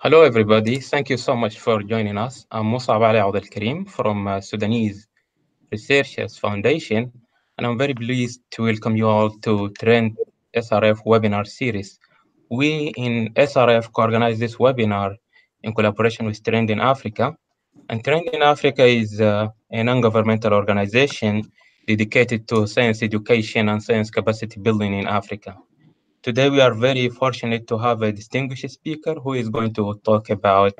Hello, everybody. Thank you so much for joining us. I'm Musab Ali Abdel Karim from Sudanese Researchers Foundation, and I'm very pleased to welcome you all to Trend SRF webinar series. We in SRF co-organize this webinar in collaboration with Trend in Africa, and Trend in Africa is a non-governmental organization dedicated to science education and science capacity building in Africa. Today, we are very fortunate to have a distinguished speaker who is going to talk about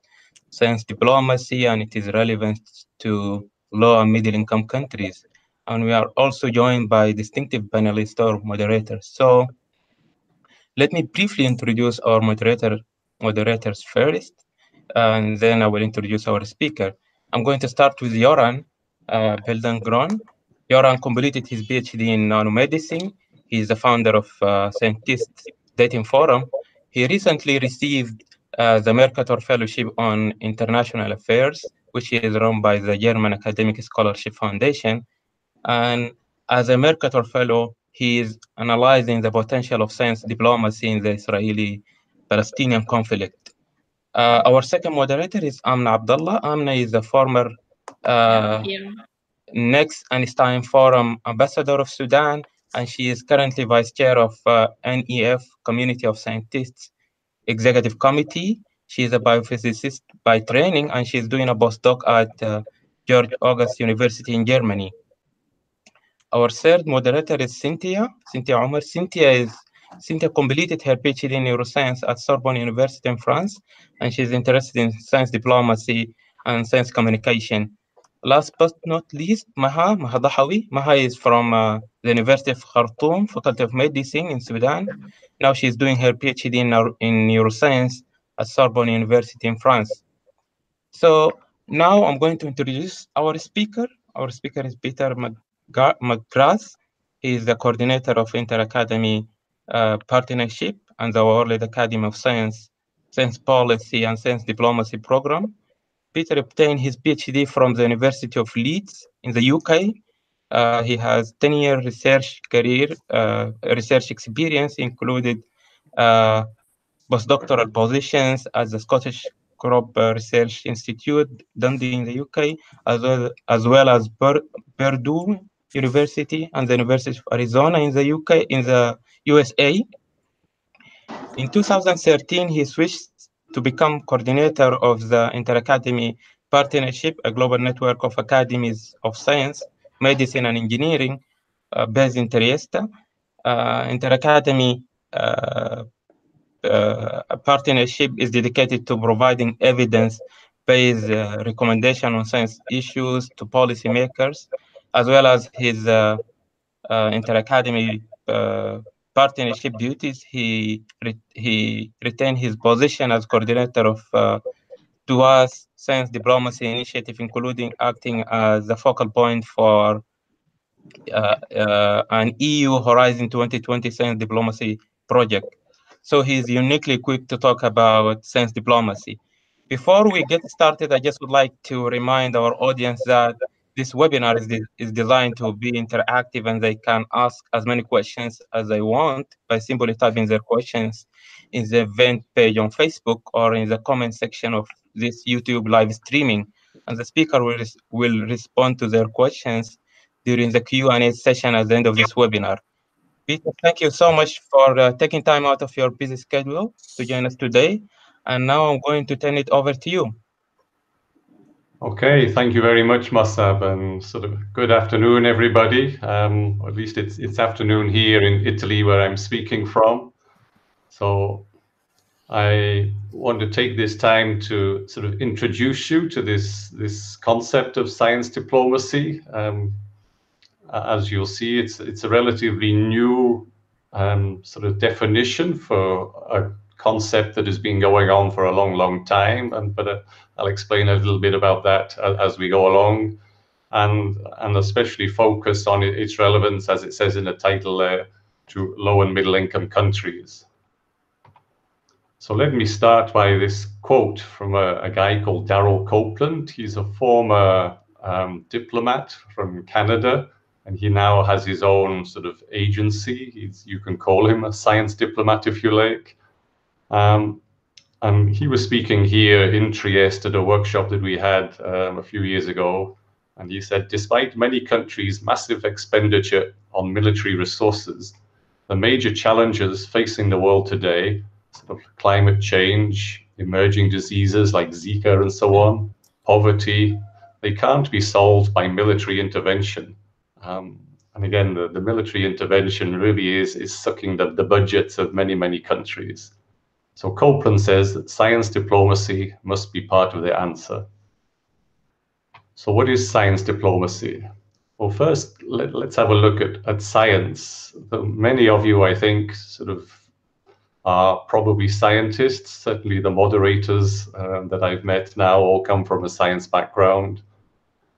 science diplomacy and its relevance to low and middle income countries. And we are also joined by distinctive panelists or moderators. So let me briefly introduce our moderators first, and then I will introduce our speaker. I'm going to start with Joran Beldengron. Joran completed his PhD in nanomedicine. He is the founder of Scientist Dating Forum. He recently received the Mercator Fellowship on International Affairs, which is run by the German Academic Scholarship Foundation. And as a Mercator Fellow, he is analyzing the potential of science diplomacy in the Israeli-Palestinian conflict. Our second moderator is Amna Abdullah. Amna is the former Next Einstein Forum Ambassador of Sudan, and she is currently Vice Chair of NEF Community of Scientists Executive Committee. She is a biophysicist by training, and she's doing a postdoc at George August University in Germany. Our third moderator is Cynthia Omar. Cynthia completed her PhD in neuroscience at Sorbonne University in France, and she's interested in science diplomacy and science communication. Last but not least, Maha Dahawi. Maha is from the University of Khartoum, Faculty of Medicine in Sudan. Now she's doing her PhD in neuroscience at Sorbonne University in France. So now I'm going to introduce our speaker. Our speaker is Peter McGrath. He is the coordinator of Inter-Academy Partnership and the World Academy of Science Policy and Science Diplomacy Program. Peter obtained his PhD from the University of Leeds in the UK. He has 10-year research career, research experience, included postdoctoral positions at the Scottish CoOp Research Institute, Dundee in the UK, as well as Purdue University and the University of Arizona in the USA. In 2013, he switched to become coordinator of the Inter-Academy Partnership, a global network of academies of science, medicine, and engineering based in Trieste. Inter-Academy partnership is dedicated to providing evidence-based recommendation on science issues to policymakers, as well as his inter-academy partnership duties. He retained his position as coordinator of DUA's science diplomacy initiative, including acting as the focal point for an EU Horizon 2020 science diplomacy project. So he's uniquely equipped to talk about science diplomacy. Before we get started, I just would like to remind our audience that this webinar is designed to be interactive, and they can ask as many questions as they want by simply typing their questions in the event page on Facebook or in the comment section of this YouTube live streaming. And the speaker will respond to their questions during the Q&A session at the end of this webinar. Peter, thank you so much for taking time out of your busy schedule to join us today. And now I'm going to turn it over to you. Okay, thank you very much, Masab, and sort of good afternoon, everybody. At least it's afternoon here in Italy, where I'm speaking from. So I want to take this time to sort of introduce you to this concept of science diplomacy. As you'll see, it's a relatively new sort of definition for a concept that has been going on for a long time, but I'll explain a little bit about that as we go along, and especially focus on its relevance, as it says in the title there, to low and middle income countries. So let me start by this quote from a guy called Darrell Copeland. He's a former diplomat from Canada, and he now has his own sort of agency. You can call him a science diplomat if you like. And he was speaking here in Trieste at a workshop that we had a few years ago. And he said, despite many countries' massive expenditure on military resources, the major challenges facing the world today, sort of climate change, emerging diseases like Zika and so on, poverty, they can't be solved by military intervention. And again, the military intervention really is sucking the budgets of many, many countries. So Copeland says that science diplomacy must be part of the answer. So what is science diplomacy? Well, first, let's have a look at science. Many of you, I think, sort of are probably scientists. Certainly the moderators that I've met now all come from a science background,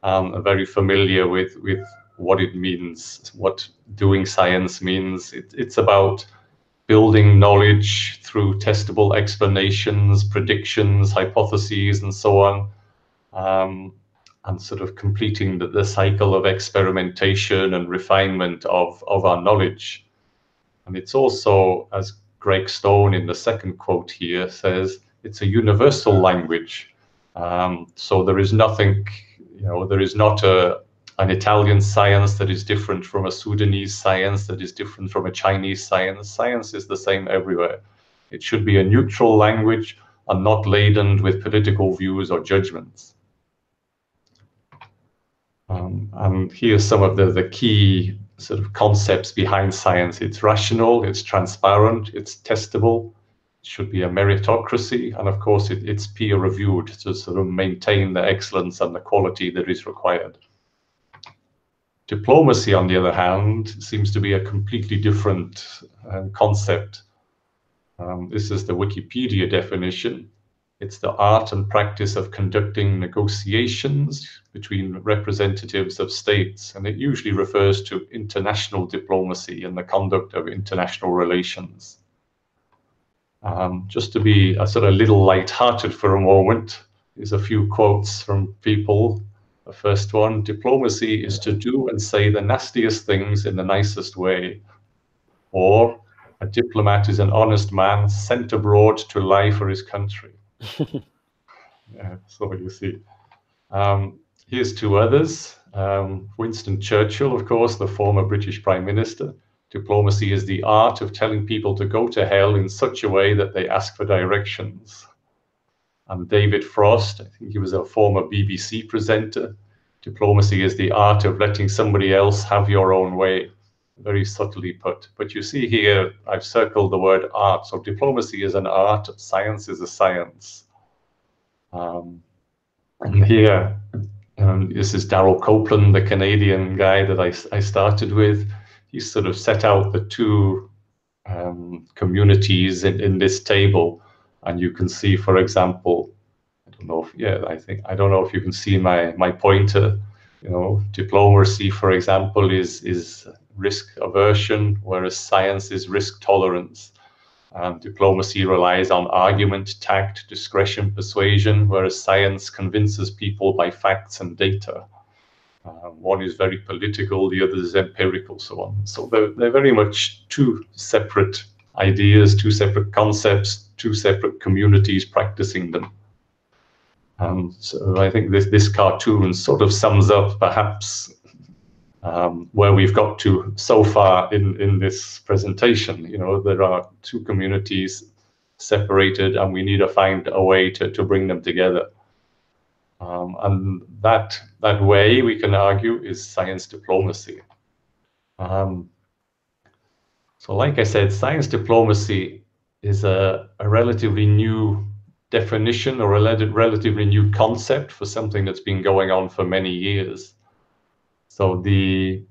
are very familiar with what it means, what doing science means. It's about building knowledge through testable explanations, predictions, hypotheses, and so on, and sort of completing the cycle of experimentation and refinement of our knowledge. And it's also, as Greg Stone in the second quote here says, it's a universal language. So there is nothing, there is not an Italian science that is different from a Sudanese science that is different from a Chinese science. Science is the same everywhere. It should be a neutral language and not laden with political views or judgments. And here's some of the key sort of concepts behind science. It's rational, it's transparent, it's testable, it should be a meritocracy, and of course it's peer-reviewed to sort of maintain the excellence and the quality that is required. Diplomacy, on the other hand, seems to be a completely different concept. This is the Wikipedia definition. It's the art and practice of conducting negotiations between representatives of states, and it usually refers to international diplomacy and the conduct of international relations. Just to be a sort of little light-hearted for a moment, here's a few quotes from people. The first one, diplomacy is to do and say the nastiest things in the nicest way. Or, a diplomat is an honest man sent abroad to lie for his country. Yeah, so you see. Here's two others. Winston Churchill, of course, the former British Prime Minister. Diplomacy is the art of telling people to go to hell in such a way that they ask for directions. And David Frost, I think he was a former BBC presenter. Diplomacy is the art of letting somebody else have your own way. Very subtly put. But you see here, I've circled the word art. So diplomacy is an art, science is a science. And here, this is Darrell Copeland, the Canadian guy that I started with. He sort of set out the two communities in this table. And you can see, for example, I don't know if you can see my pointer. Diplomacy, for example, is risk aversion, whereas science is risk tolerance. Diplomacy relies on argument, tact, discretion, persuasion, whereas science convinces people by facts and data. One is very political, the other is empirical, so on. So they're very much two separate ideas, two separate concepts, two separate communities practicing them. So I think this cartoon sort of sums up perhaps where we've got to so far in this presentation. There are two communities separated and we need to find a way to bring them together. And that way, we can argue, is science diplomacy. So like I said, science diplomacy is a relatively new definition or a relatively new concept for something that's been going on for many years. So the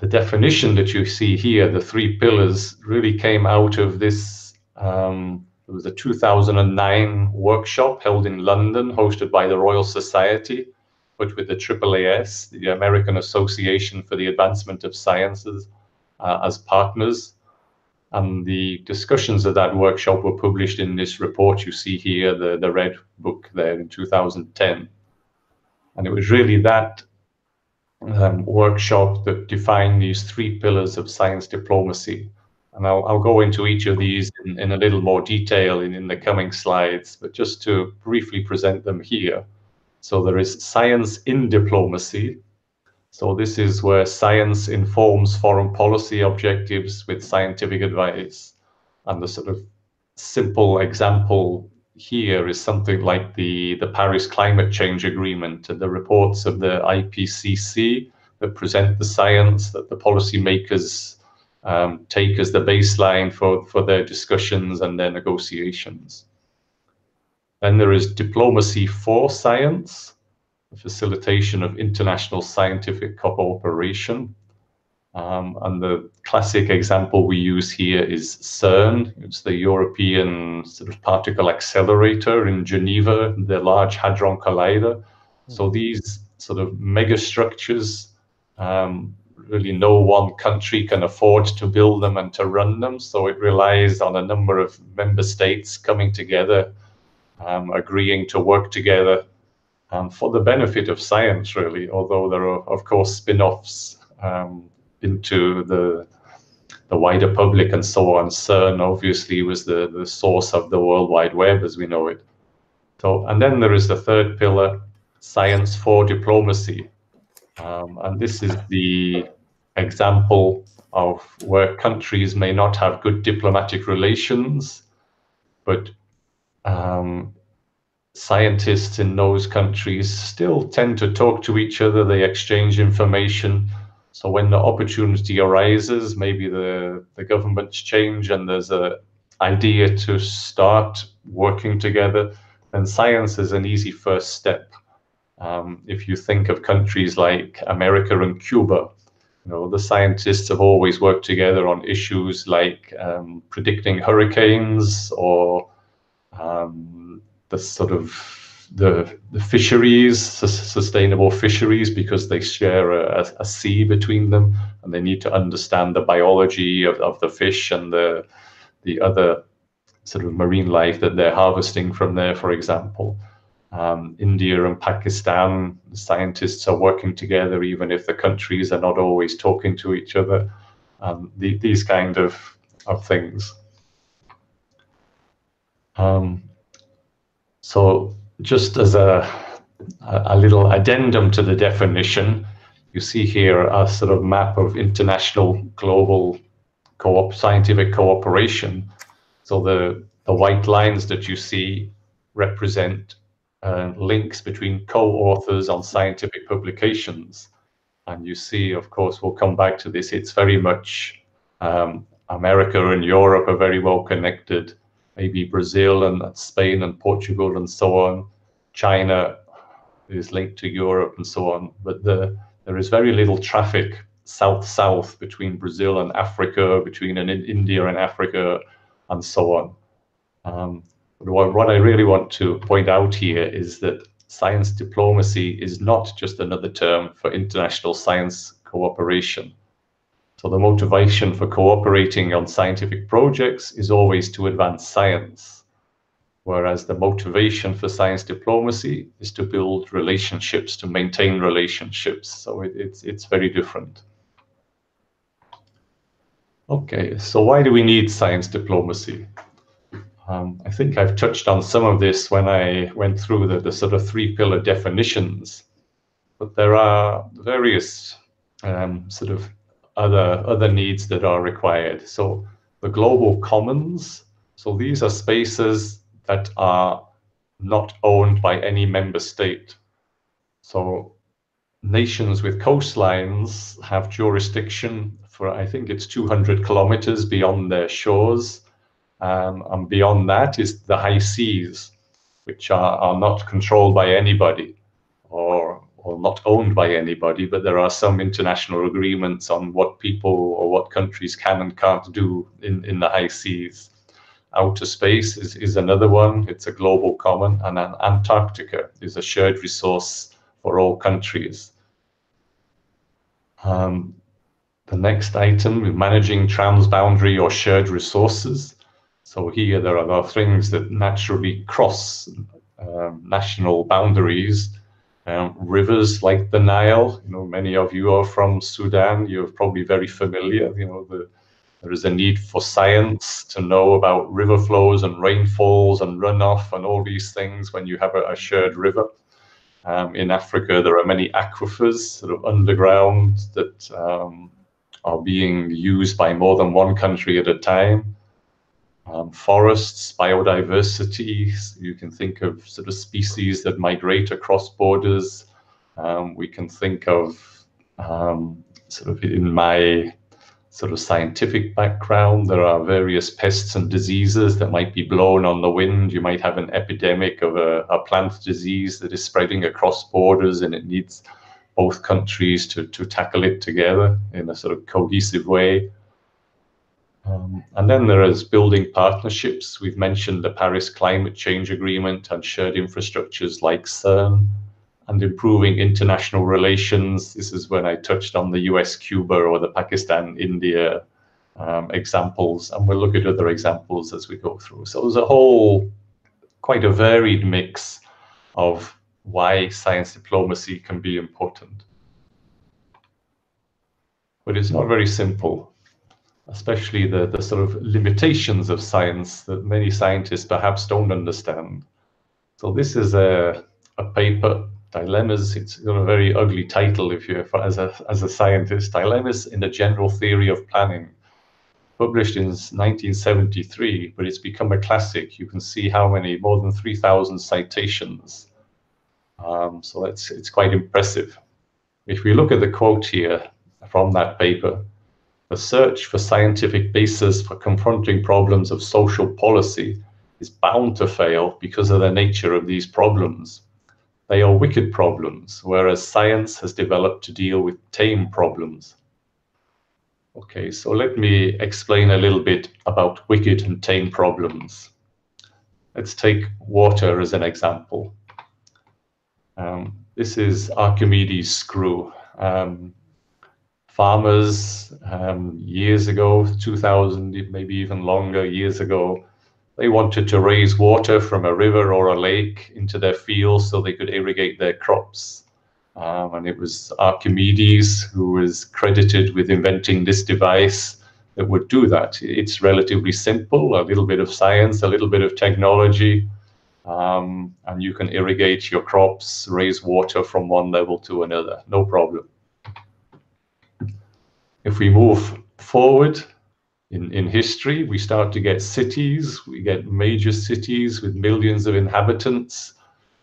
definition that you see here, the three pillars, really came out of this. It was a 2009 workshop held in London, hosted by the Royal Society, but with the AAAS, the American Association for the Advancement of Sciences, as partners. And the discussions of that workshop were published in this report you see here, the red book there in 2010. And it was really that workshop that defined these three pillars of science diplomacy. And I'll go into each of these in a little more detail in the coming slides, but just to briefly present them here. So there is science in diplomacy. So this is where science informs foreign policy objectives with scientific advice. And the sort of simple example here is something like the Paris Climate Change Agreement and the reports of the IPCC that present the science that the policymakers take as the baseline for their discussions and their negotiations. Then there is diplomacy for science, the facilitation of international scientific cooperation. And the classic example we use here is CERN. It's the European sort of particle accelerator in Geneva, the Large Hadron Collider. So these sort of megastructures, really no one country can afford to build them and to run them. So it relies on a number of member states coming together, agreeing to work together for the benefit of science, really, although there are, of course, spin-offs into the wider public and so on. CERN obviously was the source of the World Wide Web as we know it. So, and then there is the third pillar, science for diplomacy. And this is the example of where countries may not have good diplomatic relations, but scientists in those countries still tend to talk to each other, they exchange information. So when the opportunity arises, maybe the governments change and there's an idea to start working together, then science is an easy first step. If you think of countries like America and Cuba, you know, the scientists have always worked together on issues like predicting hurricanes or the sort of the fisheries, sustainable fisheries, because they share a sea between them, and they need to understand the biology of the fish and the other sort of marine life that they're harvesting from there, for example. India and Pakistan, the scientists are working together, even if the countries are not always talking to each other. These kind of things. So just as a little addendum to the definition, you see here a sort of map of international global scientific cooperation. So the white lines that you see represent links between co-authors on scientific publications. And you see, of course, we'll come back to this, it's very much America and Europe are very well connected. Maybe Brazil and Spain and Portugal and so on. China is linked to Europe and so on. But there is very little traffic south-south between Brazil and Africa, between India and Africa, and so on. What I really want to point out here is that science diplomacy is not just another term for international science cooperation. So the motivation for cooperating on scientific projects is always to advance science, whereas the motivation for science diplomacy is to build relationships, to maintain relationships. So it's very different. Okay, so why do we need science diplomacy? I think I've touched on some of this when I went through the sort of three-pillar definitions, but there are various sort of other needs that are required. So the global commons, so these are spaces that are not owned by any member state. So nations with coastlines have jurisdiction for, I think it's 200 kilometers beyond their shores. And beyond that is the high seas, which are not controlled by anybody or not owned by anybody, but there are some international agreements on what people or what countries can and can't do in the high seas. Outer space is another one. It's a global common, and Antarctica is a shared resource for all countries. The next item, managing transboundary or shared resources. So here there are things that naturally cross national boundaries. Rivers like the Nile, you know, many of you are from Sudan, you're probably very familiar, you know, the There is a need for science to know about river flows and rainfalls and runoff and all these things when you have a shared river. In Africa, there are many aquifers sort of underground that are being used by more than one country at a time. Forests, biodiversity, you can think of sort of species that migrate across borders. We can think of sort of in my sort of scientific background, there are various pests and diseases that might be blown on the wind. You might have an epidemic of a plant disease that is spreading across borders, and it needs both countries to tackle it together in a sort of cohesive way. And then there is building partnerships. We've mentioned the Paris Climate Change Agreement and shared infrastructures like CERN, and improving international relations. This is when I touched on the US-Cuba or the Pakistan-India examples, and we'll look at other examples as we go through. So there's a whole, quite a varied mix of why science diplomacy can be important. But it's not very simple, especially the sort of limitations of science that many scientists perhaps don't understand. So this is a paper, Dilemmas. It's got a very ugly title if you, as a scientist. Dilemmas in the General Theory of Planning, published in 1973, but it's become a classic. You can see how many, more than 3,000 citations. So it's quite impressive. If we look at the quote here from that paper, the search for scientific basis for confronting problems of social policy is bound to fail because of the nature of these problems. They are wicked problems, whereas science has developed to deal with tame problems. Okay, so let me explain a little bit about wicked and tame problems. Let's take water as an example. This is Archimedes' screw. Farmers years ago, 2,000, maybe even longer years ago, they wanted to raise water from a river or a lake into their fields so they could irrigate their crops. And it was Archimedes who was credited with inventing this device that would do that. It's relatively simple, a little bit of science, a little bit of technology, and you can irrigate your crops, raise water from one level to another, no problem. If we move forward in history, we start to get cities. We get major cities with millions of inhabitants.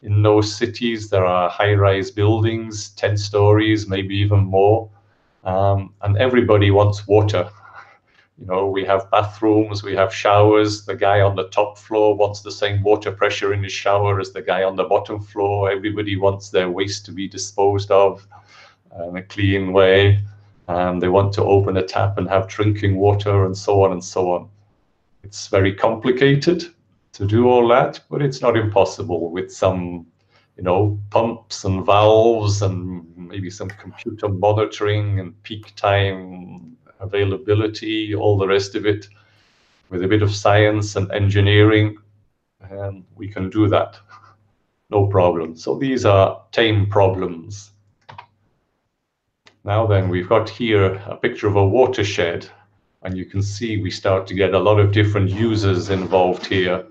In those cities, there are high-rise buildings, 10 stories, maybe even more. And everybody wants water. You know, we have bathrooms, we have showers. The guy on the top floor wants the same water pressure in his shower as the guy on the bottom floor. Everybody wants their waste to be disposed of in a clean way. They want to open a tap and have drinking water, and so on and so on. It's very complicated to do all that, but it's not impossible with some, you know, pumps and valves and maybe some computer monitoring and peak time availability, all the rest of it. With a bit of science and engineering, and we can do that, no problem. So these are tame problems. Now then, we've got here a picture of a watershed, and you can see we start to get a lot of different users involved here.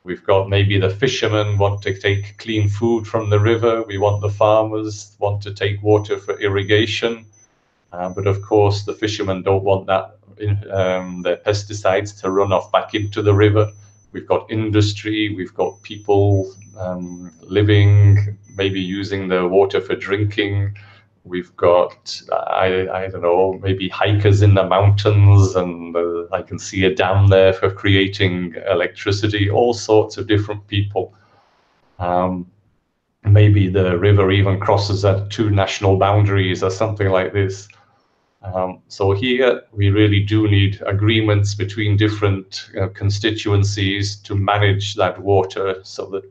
We've got maybe the fishermen want to take clean food from the river. We want the farmers want to take water for irrigation. But of course, the fishermen don't want that their pesticides to run off back into the river. We've got industry, we've got people living, maybe using the water for drinking. We've got, I don't know, maybe hikers in the mountains, and I can see a dam there for creating electricity, all sorts of different people. Maybe the river even crosses at 2 national boundaries or something like this. So here we really do need agreements between different constituencies to manage that water so that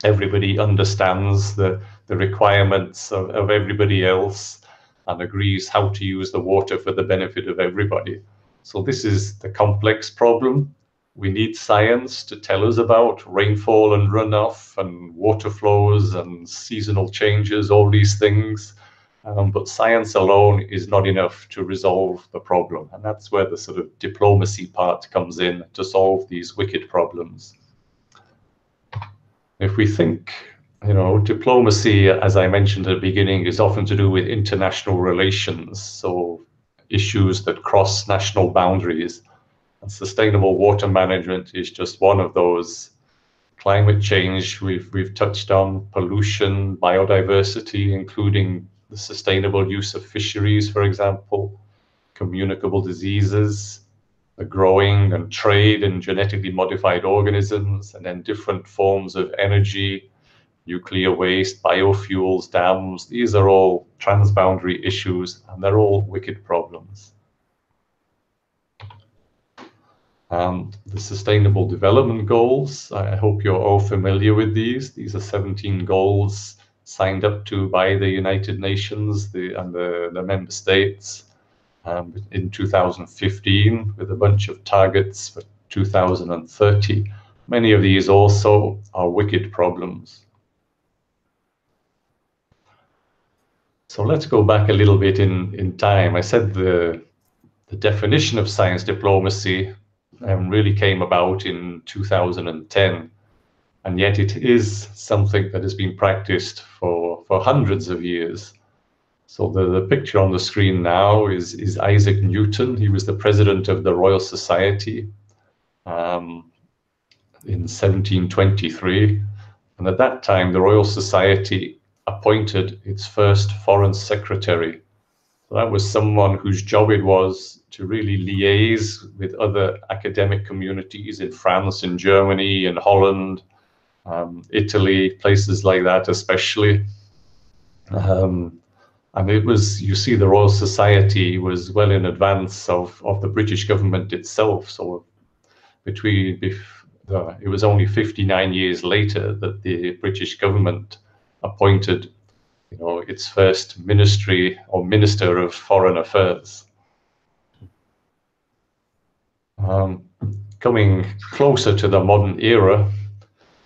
everybody understands the requirements of everybody else and agrees how to use the water for the benefit of everybody. So this is the complex problem. We need science to tell us about rainfall and runoff and water flows and seasonal changes, all these things. But science alone is not enough to resolve the problem. And that's where the sort of diplomacy part comes in to solve these wicked problems. If we think, diplomacy, as I mentioned at the beginning, is often to do with international relations. So issues that cross national boundaries. And sustainable water management is just one of those. Climate change, we've touched on pollution, biodiversity, including the sustainable use of fisheries, for example, communicable diseases, the growing and trade in genetically modified organisms, and then different forms of energy, nuclear waste, biofuels, dams. These are all transboundary issues, and they're all wicked problems. The Sustainable Development Goals, I hope you're all familiar with these. These are 17 goals signed up to by the United Nations and the member states in 2015, with a bunch of targets for 2030. Many of these also are wicked problems. So let's go back a little bit in time. I said the definition of science diplomacy really came about in 2010, and yet it is something that has been practiced for hundreds of years. So the picture on the screen now is Isaac Newton. He was the president of the Royal Society in 1723, and at that time the Royal Society appointed its first foreign secretary. So that was someone whose job it was to really liaise with other academic communities in France, in Germany, in Holland, Italy, places like that especially. And it was, you see, the Royal Society was well in advance of the British government itself. So it was only 59 years later that the British government appointed its first ministry or Minister of Foreign Affairs. Coming closer to the modern era,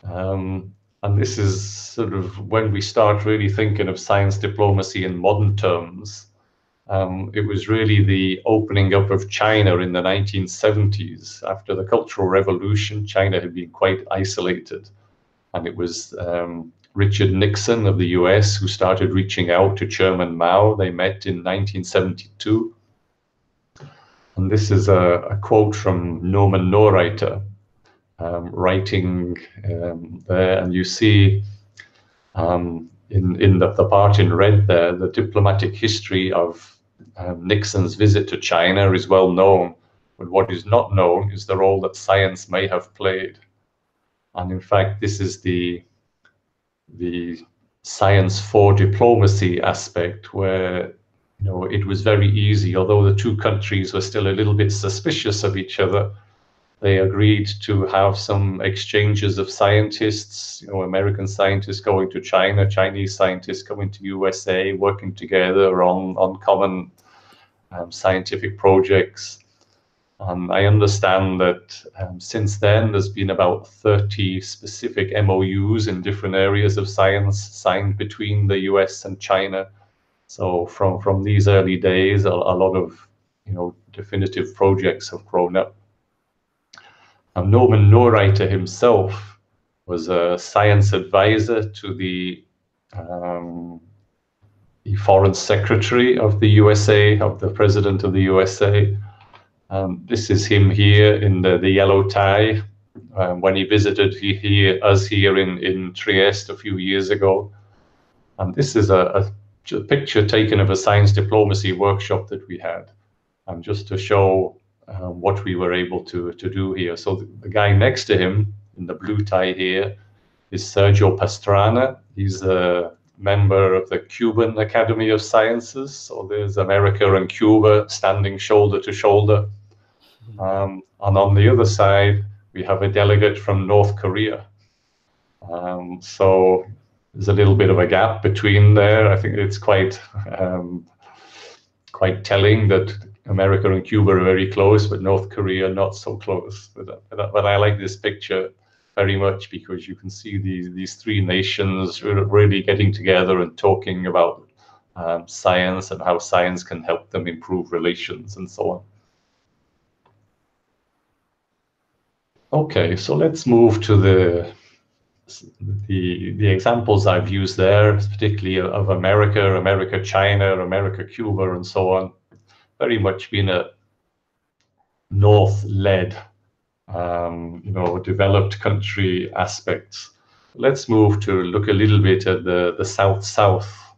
and this is sort of when we start really thinking of science diplomacy in modern terms. It was really the opening up of China in the 1970s. After the Cultural Revolution, China had been quite isolated, and it was Richard Nixon of the US who started reaching out to Chairman Mao. They met in 1972. And this is a quote from Norman Norreiter, writing there. And you see in the part in red there, the diplomatic history of Nixon's visit to China is well known. But what is not known is the role that science may have played. And in fact, this is the science for diplomacy aspect, where it was very easy, although the two countries were still a little bit suspicious of each other. They agreed to have some exchanges of scientists, American scientists going to China, Chinese scientists coming to USA, working together on common scientific projects. I understand that since then, there's been about 30 specific MOUs in different areas of science signed between the US and China. So from these early days, a lot of definitive projects have grown up. Norman Norreiter himself was a science advisor to the foreign secretary of the USA, of the president of the USA. This is him here in the yellow tie when he visited us here in Trieste a few years ago. And this is a picture taken of a science diplomacy workshop that we had, just to show what we were able to do here. So the guy next to him in the blue tie here is Sergio Pastrana. He's a member of the Cuban Academy of Sciences. So there's America and Cuba standing shoulder to shoulder. And on the other side, we have a delegate from North Korea. So there's a little bit of a gap between there. I think it's quite telling that America and Cuba are very close, but North Korea not so close. But I like this picture very much because you can see these three nations really getting together and talking about science and how science can help them improve relations and so on. Okay, so let's move to the examples I've used there, particularly of America, China, America, Cuba, and so on. Very much been a North-led, developed country aspects. Let's move to look a little bit at the South-South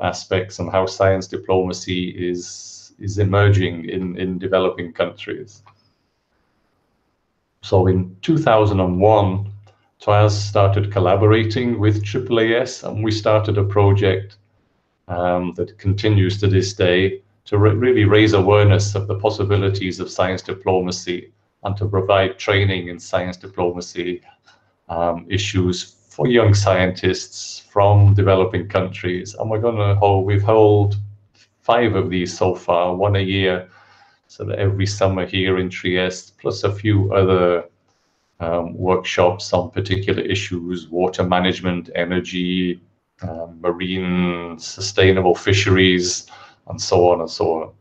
aspects and how science diplomacy is emerging in developing countries. So in 2001, TWAS started collaborating with AAAS, and we started a project that continues to this day to really raise awareness of the possibilities of science diplomacy and to provide training in science diplomacy issues for young scientists from developing countries. And we've held 5 of these so far, 1 a year, so that every summer here in Trieste, plus a few other workshops on particular issues, water management, energy, marine sustainable fisheries, and so on and so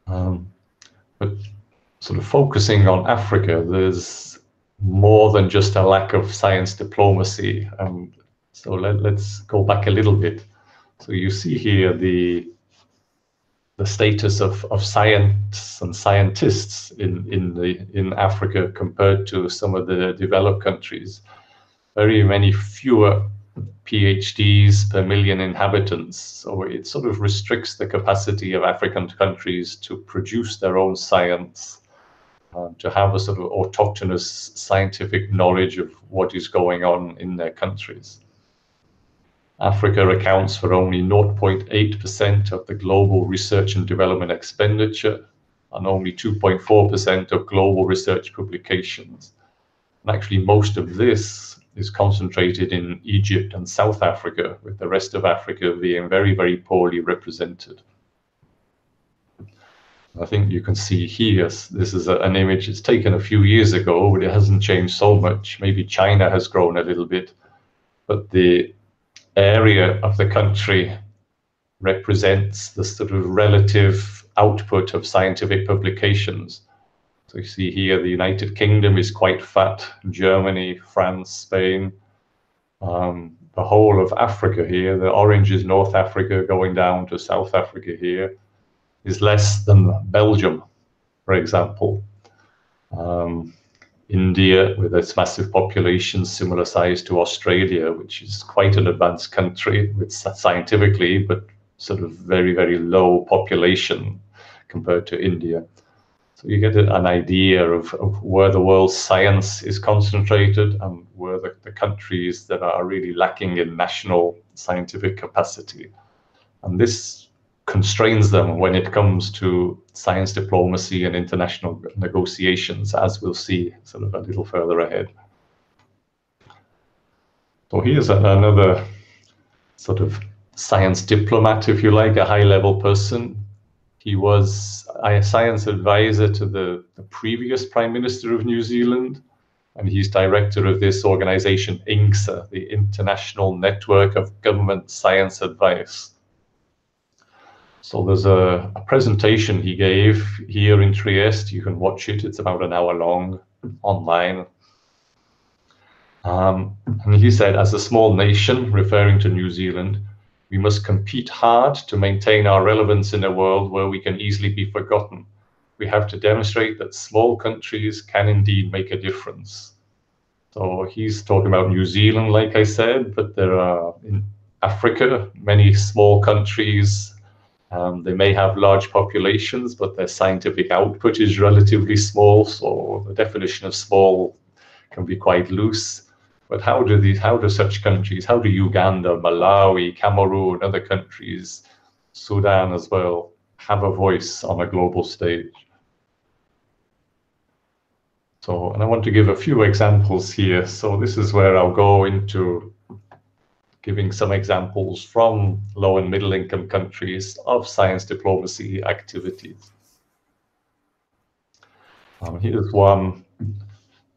on. But sort of focusing on Africa, there's more than just a lack of science diplomacy. So let's go back a little bit. So you see here the status of science and scientists in Africa compared to some of the developed countries. Very many fewer PhDs per million inhabitants. So it sort of restricts the capacity of African countries to produce their own science, to have a sort of autochthonous scientific knowledge of what is going on in their countries. Africa accounts for only 0.8% of the global research and development expenditure and only 2.4% of global research publications. And actually, most of this is concentrated in Egypt and South Africa, with the rest of Africa being very, very poorly represented. I think you can see here, this is an image it's taken a few years ago, but it hasn't changed so much. Maybe China has grown a little bit, but the area of the country represents the sort of relative output of scientific publications. So you see here, the United Kingdom is quite fat, Germany, France, Spain. The whole of Africa here, the orange is North Africa going down to South Africa here, is less than Belgium, for example. India, with its massive population, similar size to Australia, which is quite an advanced country with scientifically, but sort of very, very low population compared to India. So you get an idea of where the world's science is concentrated and where the countries that are really lacking in national scientific capacity. And this constrains them when it comes to science diplomacy and international negotiations, as we'll see sort of a little further ahead. So here's another sort of science diplomat, if you like, a high-level person. He was a science advisor to the previous Prime Minister of New Zealand, and he's director of this organization, INGSA, the International Network of Government Science Advice. So there's a presentation he gave here in Trieste. You can watch it. It's about an hour long online. And he said, as a small nation, referring to New Zealand, we must compete hard to maintain our relevance in a world where we can easily be forgotten. We have to demonstrate that small countries can indeed make a difference. So he's talking about New Zealand, like I said, but there are in Africa many small countries. They may have large populations, but their scientific output is relatively small. So the definition of small can be quite loose. But how do such countries, how do Uganda, Malawi, Cameroon, other countries, Sudan as well, have a voice on a global stage? So, and I want to give a few examples here. So this is where I'll go into giving some examples from low and middle income countries of science diplomacy activities. Here's one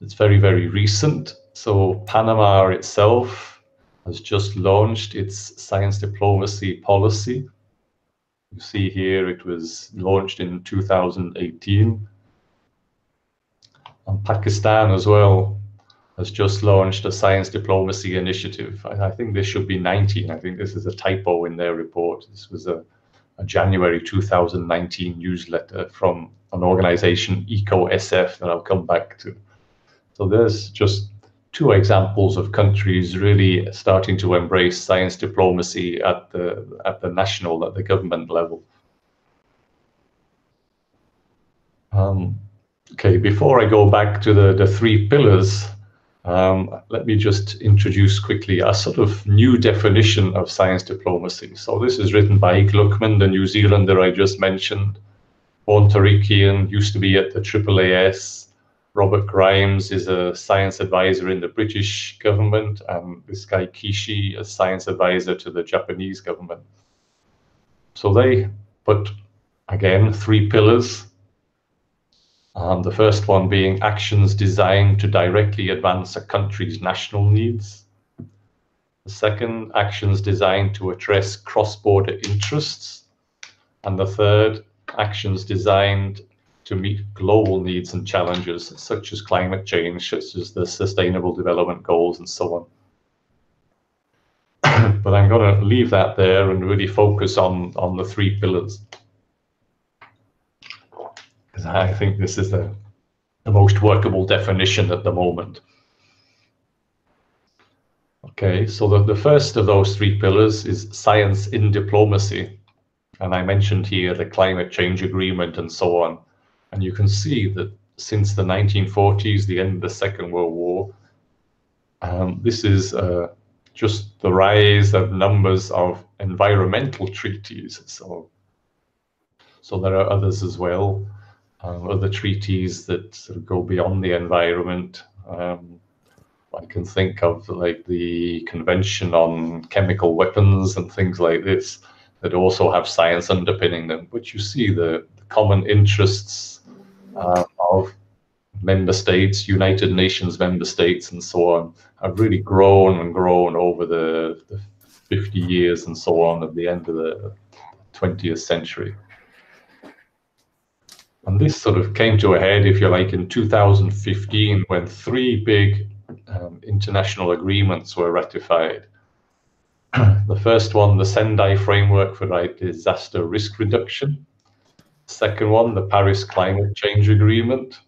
that's very, very recent. So Panama itself has just launched its science diplomacy policy. You see here it was launched in 2018. And Pakistan as well has just launched a science diplomacy initiative. I think this should be 19. I think this is a typo in their report. This was a January 2019 newsletter from an organization, EcoSF, that I'll come back to. So there's just two examples of countries really starting to embrace science diplomacy at the national, at the government level. Okay, before I go back to the three pillars, let me just introduce quickly a sort of new definition of science diplomacy. So this is written by Gluckman, the New Zealander I just mentioned. Born Tariqian, used to be at the AAAS. Robert Grimes is a science advisor in the British government, and this guy Kishi, a science advisor to the Japanese government. So they put, again, three pillars. The first one being actions designed to directly advance a country's national needs. The second, actions designed to address cross-border interests. And the third, actions designed to meet global needs and challenges, such as climate change, such as the Sustainable Development Goals, and so on. But I'm going to leave that there and really focus on the three pillars, because I think this is the most workable definition at the moment. Okay, so the first of those three pillars is science in diplomacy. And I mentioned here the climate change agreement and so on. And you can see that since the 1940s, the end of the Second World War, this is just the rise of numbers of environmental treaties. So there are others as well, other treaties that sort of go beyond the environment. I can think of like the Convention on Chemical Weapons and things like this that also have science underpinning them. But you see the common interests of member states, United Nations member states, and so on, have really grown and grown over the 50 years and so on at the end of the 20th century. And this sort of came to a head, if you like, in 2015, when three big international agreements were ratified. The first one, the Sendai Framework for Disaster Risk Reduction. Second one, the Paris Climate Change Agreement.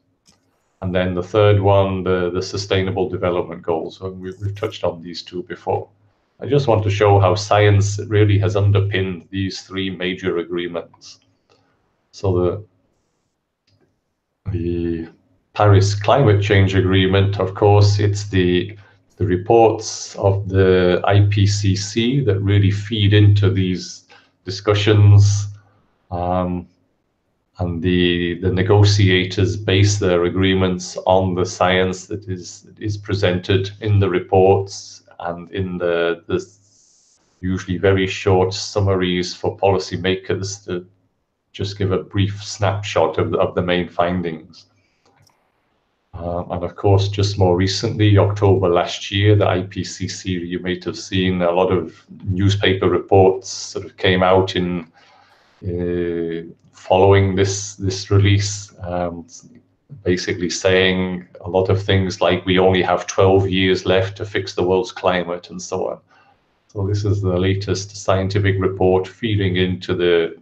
And then the third one, the Sustainable Development Goals. And we've touched on these two before. I just want to show how science really has underpinned these three major agreements. So the Paris Climate Change Agreement, of course, it's the reports of the IPCC that really feed into these discussions. And the negotiators base their agreements on the science that is presented in the reports and in the usually very short summaries for policymakers to just give a brief snapshot of the main findings. And of course, just more recently, October last year, the IPCC, you may have seen a lot of newspaper reports sort of came out in following this release, basically saying a lot of things like we only have 12 years left to fix the world's climate and so on. So this is the latest scientific report feeding into the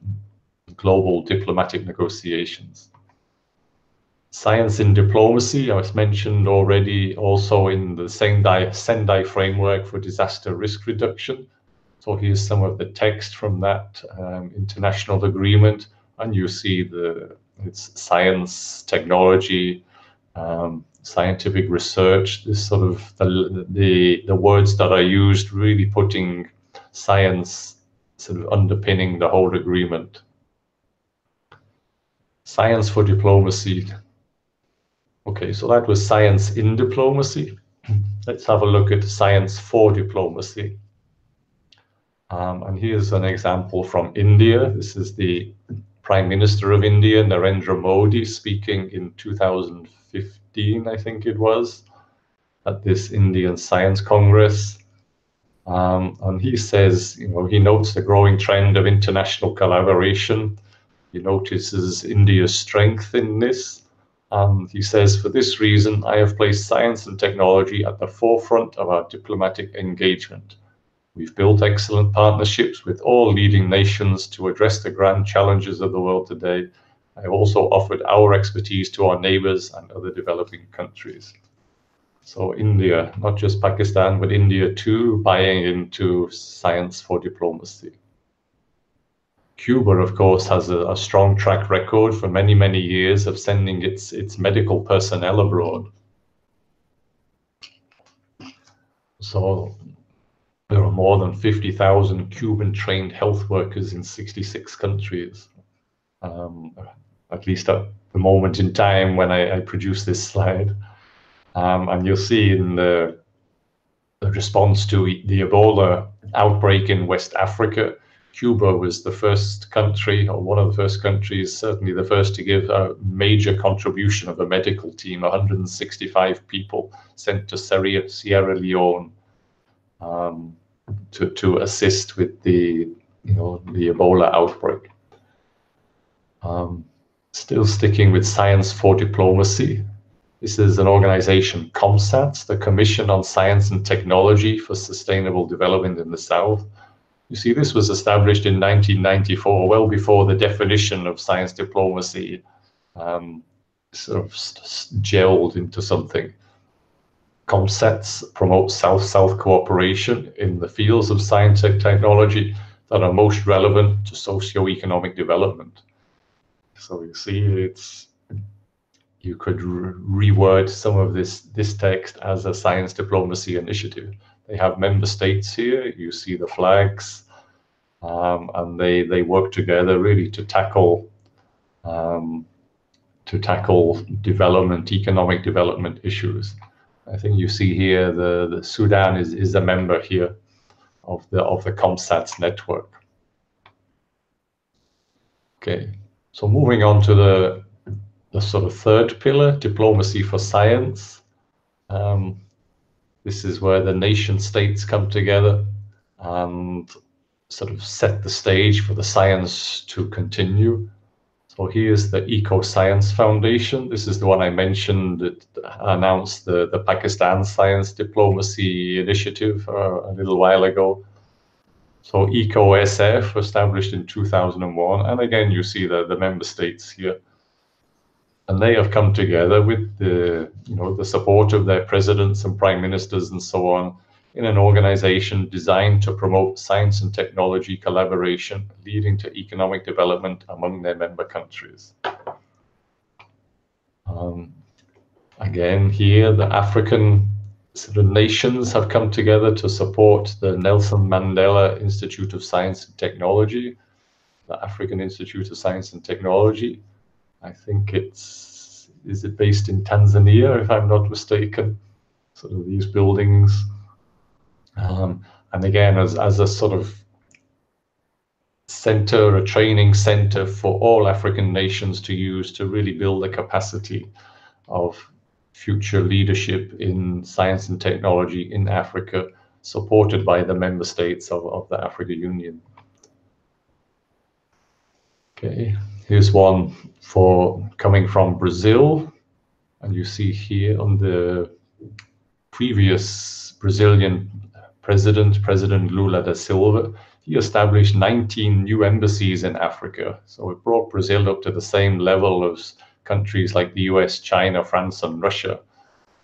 global diplomatic negotiations. Science in diplomacy, I was mentioned already, also in the Sendai Framework for Disaster Risk Reduction. So here's some of the text from that international agreement, and you see it's science, technology, scientific research. This sort of the words that are used, really putting science sort of underpinning the whole agreement. Science for diplomacy. Okay, so that was science in diplomacy. Let's have a look at science for diplomacy. And here's an example from India. This is the Prime Minister of India, Narendra Modi, speaking in 2015, I think it was, at this Indian Science Congress. And he says, he notes the growing trend of international collaboration. He notices India's strength in this. He says, for this reason, I have placed science and technology at the forefront of our diplomatic engagement. We've built excellent partnerships with all leading nations to address the grand challenges of the world today. I have also offered our expertise to our neighbors and other developing countries. So India, not just Pakistan, but India too, buying into science for diplomacy. Cuba, of course, has a strong track record for many, many years of sending its medical personnel abroad. So there are more than 50,000 Cuban-trained health workers in 66 countries, at least at the moment in time when I produce this slide. And you'll see in the response to the Ebola outbreak in West Africa, Cuba was the first country, or one of the first countries, certainly the first to give a major contribution of a medical team, 165 people sent to Sierra Leone to assist with the Ebola outbreak. Still sticking with science for diplomacy. This is an organization, COMSAT, the Commission on Science and Technology for Sustainable Development in the South. You see, this was established in 1994, well before the definition of science diplomacy sort of gelled into something. COMSAT promotes South-South cooperation in the fields of science and technology that are most relevant to socio-economic development. So you see, you could reword some of this text as a science diplomacy initiative. They have member states here. You see the flags, and they work together really to tackle development, economic development issues. I think you see here the Sudan is a member here of the COMSAT network. Okay, so moving on to the sort of third pillar, diplomacy for science. This is where the nation states come together and sort of set the stage for the science to continue. So here's the Eco-Science Foundation. This is the one I mentioned that announced the Pakistan Science Diplomacy Initiative a little while ago. So ECO-SF, established in 2001. And again, you see the member states here. And they have come together with the support of their presidents and prime ministers and so on in an organization designed to promote science and technology collaboration, leading to economic development among their member countries. Again, here, the African sort of nations have come together to support the Nelson Mandela Institute of Science and Technology, the African Institute of Science and Technology. I think is it based in Tanzania, if I'm not mistaken, sort of these buildings. And again, as a sort of center, a training center for all African nations to use to really build the capacity of future leadership in science and technology in Africa, supported by the member states of the African Union. Okay, here's one coming from Brazil. And you see here on the previous Brazilian President Lula da Silva, he established 19 new embassies in Africa. So it brought Brazil up to the same level of countries like the US, China, France, and Russia,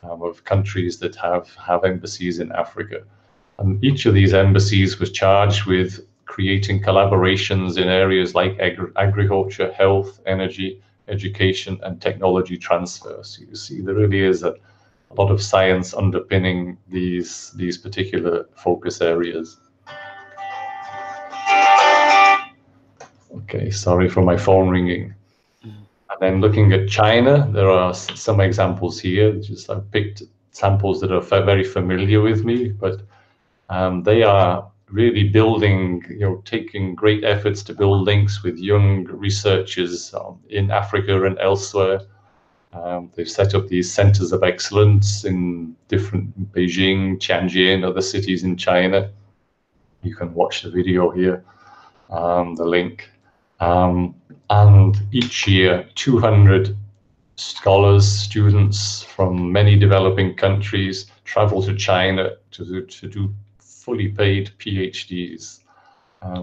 of countries that have embassies in Africa. And each of these embassies was charged with creating collaborations in areas like agriculture, health, energy, education, and technology transfer. So you see there really is a lot of science underpinning these particular focus areas. Okay, sorry for my phone ringing. And then looking at China, there are some examples here. Just I've picked samples that are very familiar with me, but they are really building, taking great efforts to build links with young researchers in Africa and elsewhere. They've set up these centers of excellence in different Beijing, Tianjin, other cities in China. You can watch the video here, the link. And each year, 200 scholars, students from many developing countries travel to China to do fully paid PhDs.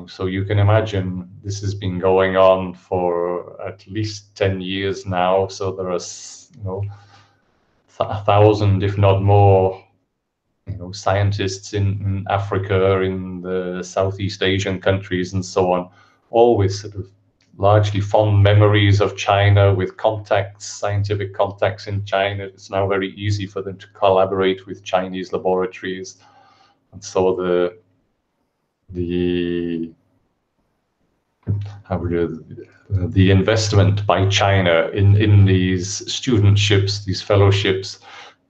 So you can imagine this has been going on for at least 10 years now. So there are, 1,000, if not more, scientists in Africa, in the Southeast Asian countries, and so on, all with sort of largely fond memories of China, with contacts, scientific contacts in China. It's now very easy for them to collaborate with Chinese laboratories, and so the investment by China in these studentships, these fellowships,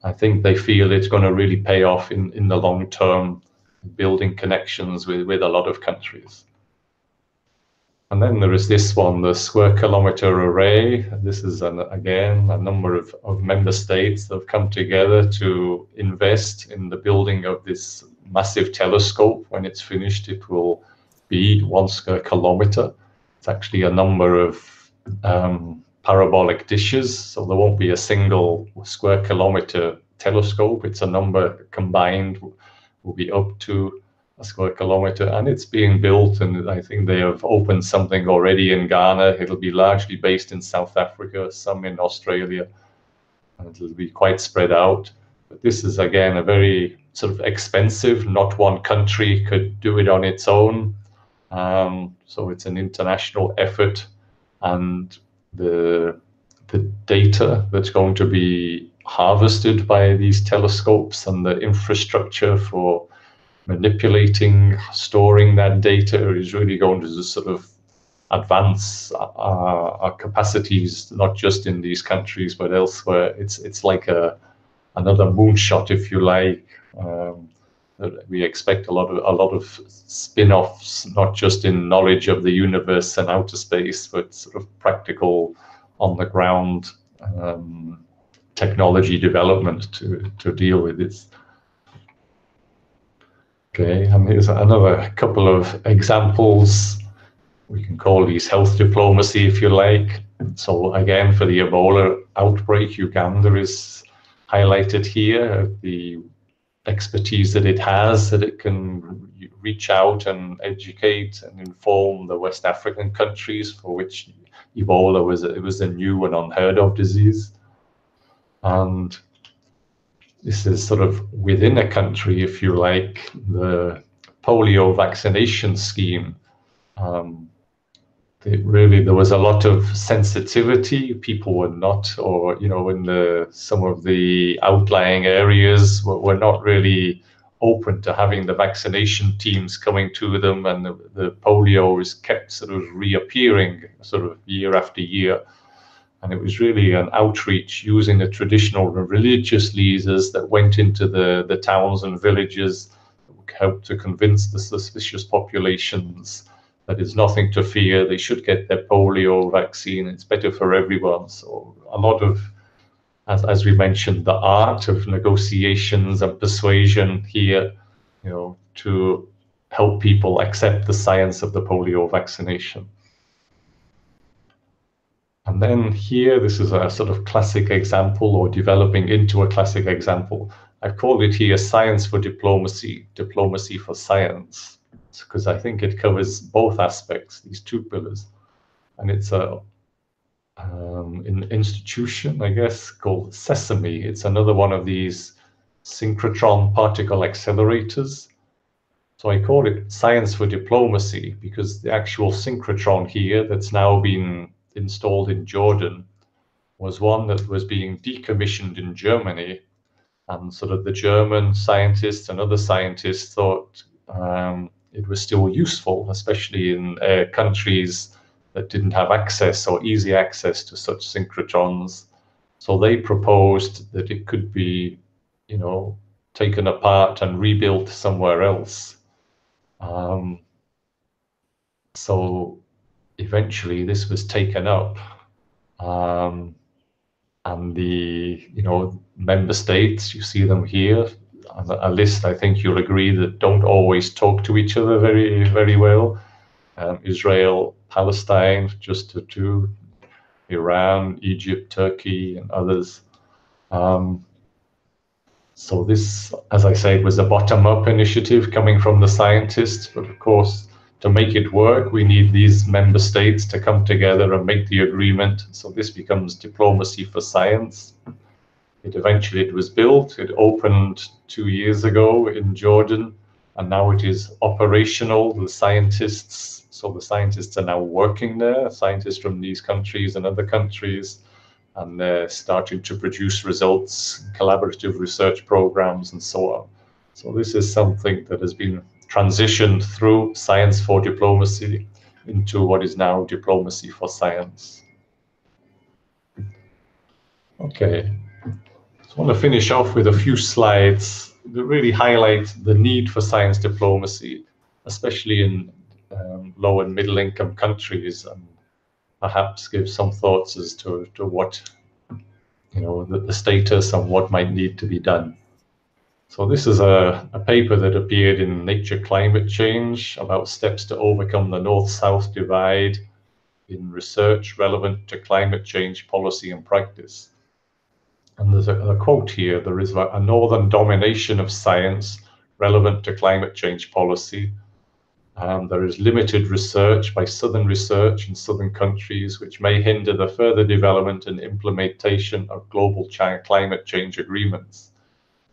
I think they feel it's going to really pay off in the long term, building connections with a lot of countries. And then there is this one, the square kilometre array. This is, again, a number of member states that have come together to invest in the building of this massive telescope. When it's finished, it will be 1 square kilometre. It's actually a number of parabolic dishes, so there won't be a single square kilometre telescope. It's a number combined will be up to a square kilometre, and it's being built, and I think they have opened something already in Ghana. It'll be largely based in South Africa, some in Australia, and it'll be quite spread out. But this is, again, a very sort of expensive, not one country could do it on its own. So it's an international effort, and the data that's going to be harvested by these telescopes and the infrastructure for manipulating, storing that data is really going to just sort of advance our capacities, not just in these countries but elsewhere. It's like another moonshot, if you like. We expect a lot of spin-offs, not just in knowledge of the universe and outer space, but sort of practical, on the ground technology development to deal with this. Okay, and here's another couple of examples. We can call these health diplomacy, if you like. So again, for the Ebola outbreak, Uganda is highlighted here, the expertise that it has, that it can reach out and educate and inform the West African countries for which Ebola was a new and unheard of disease. And this is sort of within a country, if you like, the polio vaccination scheme. There was a lot of sensitivity. People were not, or in some of the outlying areas were not really open to having the vaccination teams coming to them, and the polio is kept sort of reappearing sort of year after year. And it was really an outreach using the traditional religious leaders that went into the towns and villages, helped to convince the suspicious populations that there's nothing to fear. They should get their polio vaccine. It's better for everyone. So a lot of, as we mentioned, the art of negotiations and persuasion here, to help people accept the science of the polio vaccination. And then here, this is a sort of classic example, or developing into a classic example. I've called it here science for diplomacy, diplomacy for science, because I think it covers both aspects, these two pillars. And it's an institution, I guess, called Sesame. It's another one of these synchrotron particle accelerators. So I call it science for diplomacy because the actual synchrotron here that's now been installed in Jordan was one that was being decommissioned in Germany, and sort of the German scientists and other scientists thought it was still useful, especially in countries that didn't have access or easy access to such synchrotrons. So they proposed that it could be, taken apart and rebuilt somewhere else. So eventually this was taken up, and the member states, you see them here, a list I think you'll agree that don't always talk to each other very well. Israel, Palestine, just the two, Iran, Egypt, Turkey, and others. So this, as I said, was a bottom-up initiative coming from the scientists, but of course, to make it work, we need these member states to come together and make the agreement. So this becomes diplomacy for science. It was built, it opened 2 years ago in Jordan, and now it is operational. The scientists are now working there, scientists from these countries and other countries, and they're starting to produce results, collaborative research programs, and so on. So this is something that has been transitioned through Science for Diplomacy into what is now Diplomacy for Science. Okay, so I want to finish off with a few slides that really highlight the need for science diplomacy, especially in low and middle income countries, and perhaps give some thoughts as to what, the status and what might need to be done. So this is a paper that appeared in Nature Climate Change about steps to overcome the North-South divide in research relevant to climate change policy and practice. And there's a quote here: there is a northern domination of science relevant to climate change policy. There is limited research by southern research in southern countries, which may hinder the further development and implementation of global climate change agreements.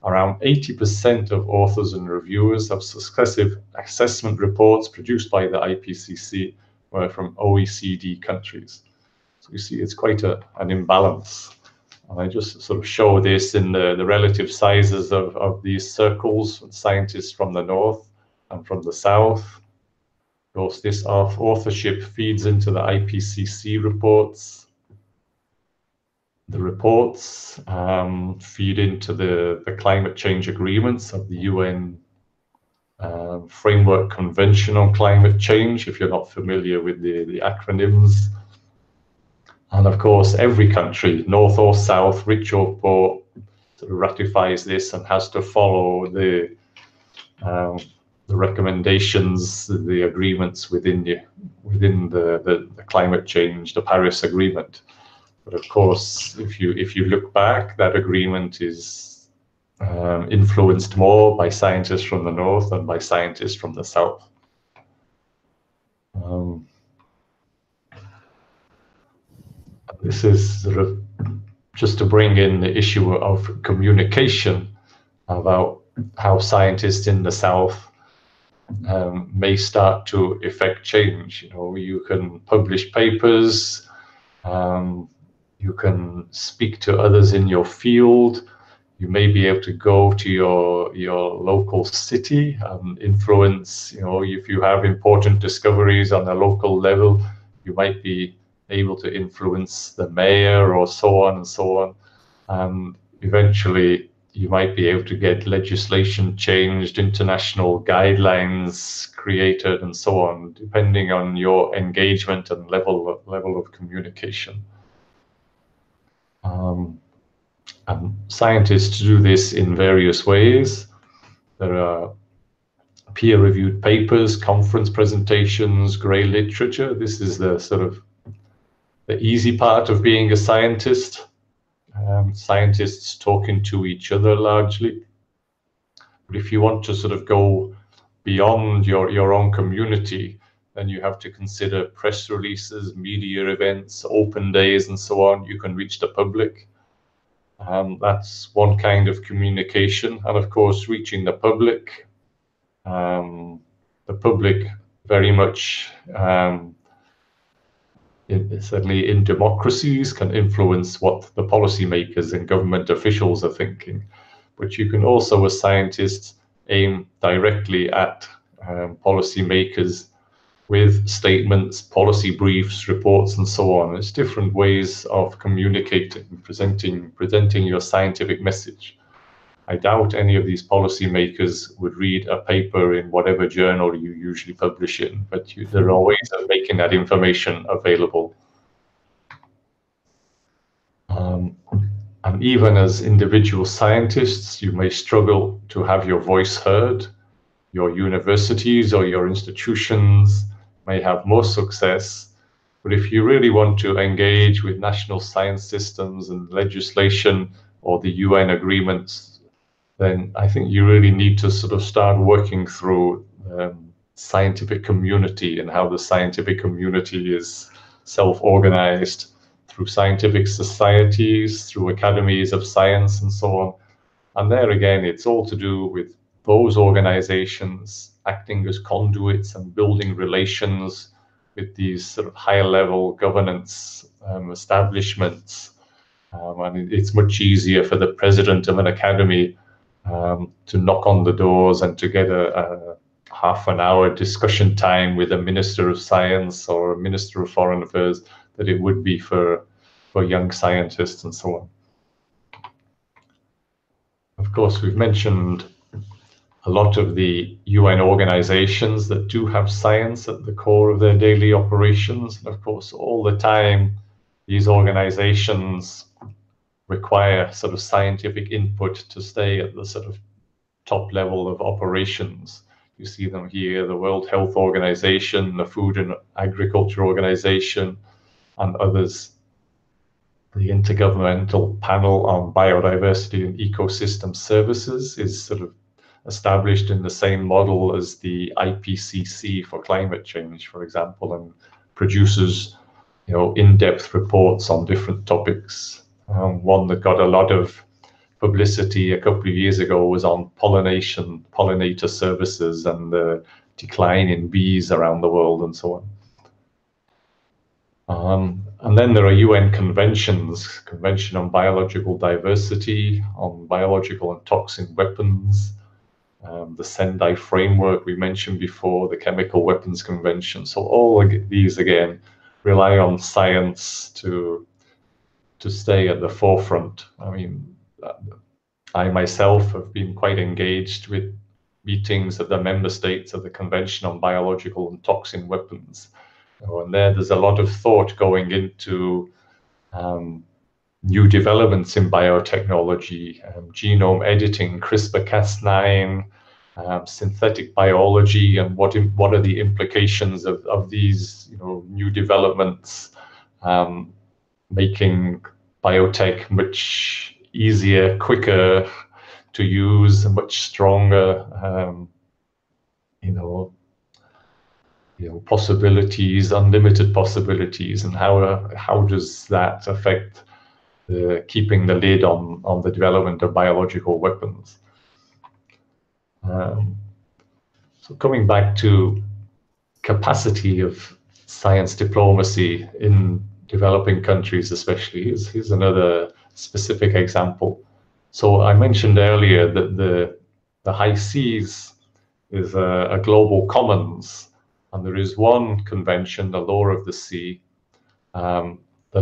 Around 80% of authors and reviewers of successive assessment reports produced by the IPCC were from OECD countries. So you see, it's quite an imbalance. And I just sort of show this in the relative sizes of these circles, scientists from the north and from the south. Of course, this authorship feeds into the IPCC reports. The reports feed into the climate change agreements of the UN Framework Convention on Climate Change, if you're not familiar with the acronyms. And of course, every country, north or south, rich or poor, sort of ratifies this and has to follow the recommendations, the agreements within the climate change, the Paris Agreement. But of course, if you look back, that agreement is influenced more by scientists from the north than by scientists from the south. This is sort of just to bring in the issue of communication about how scientists in the south may start to effect change. You can publish papers, you can speak to others in your field, you may be able to go to your local city and influence, if you have important discoveries on a local level, you might be able to influence the mayor or so on and so on. And eventually you might be able to get legislation changed, international guidelines created, and so on, depending on your engagement and level of communication. And scientists do this in various ways. There are peer-reviewed papers, conference presentations, grey literature. This is the sort of the easy part of being a scientist. Scientists talking to each other largely. But if you want to sort of go beyond your own community, then you have to consider press releases, media events, open days, and so on. You can reach the public. That's one kind of communication. And of course, reaching the public very much, certainly in democracies, can influence what the policymakers and government officials are thinking. But you can also, as scientists, aim directly at policymakers with statements, policy briefs, reports, and so on. It's different ways of communicating, presenting your scientific message. I doubt any of these policymakers would read a paper in whatever journal you usually publish in, but there are ways of making that information available. And even as individual scientists, you may struggle to have your voice heard. Your universities or your institutions may have more success. But if you really want to engage with national science systems and legislation or the UN agreements, then I think you really need to sort of start working through scientific community and how the scientific community is self-organized through scientific societies, through academies of science and so on. And there again, it's all to do with those organizations acting as conduits and building relations with these sort of higher level governance establishments. And it's much easier for the president of an academy to knock on the doors and to get a half an hour discussion time with a minister of science or a minister of foreign affairs that it would be for young scientists and so on. Of course, we've mentioned a lot of the UN organizations that do have science at the core of their daily operations. And of course, all the time, these organizations require sort of scientific input to stay at the sort of top level of operations. You see them here, the World Health Organization, the Food and Agriculture Organization, and others. The Intergovernmental Panel on Biodiversity and Ecosystem Services is sort of established in the same model as the IPCC for climate change, for example, and produces, in-depth reports on different topics. One that got a lot of publicity a couple of years ago was on pollinator services and the decline in bees around the world and so on. And then there are UN conventions, Convention on Biological Diversity, on biological and toxic weapons, the Sendai Framework we mentioned before, the Chemical Weapons Convention. So all these, again, rely on science to stay at the forefront. I mean, I myself have been quite engaged with meetings of the member states of the Convention on Biological and Toxin Weapons. And there's a lot of thought going into new developments in biotechnology, genome editing, CRISPR-Cas9, synthetic biology, and what are the implications of these new developments, making biotech much easier, quicker to use, much stronger, possibilities, unlimited possibilities, and how does that affect keeping the lid on the development of biological weapons? So coming back to capacity of science diplomacy in developing countries, especially, here's another specific example. So I mentioned earlier that the high seas is a global commons. And there is one convention, the Law of the Sea, that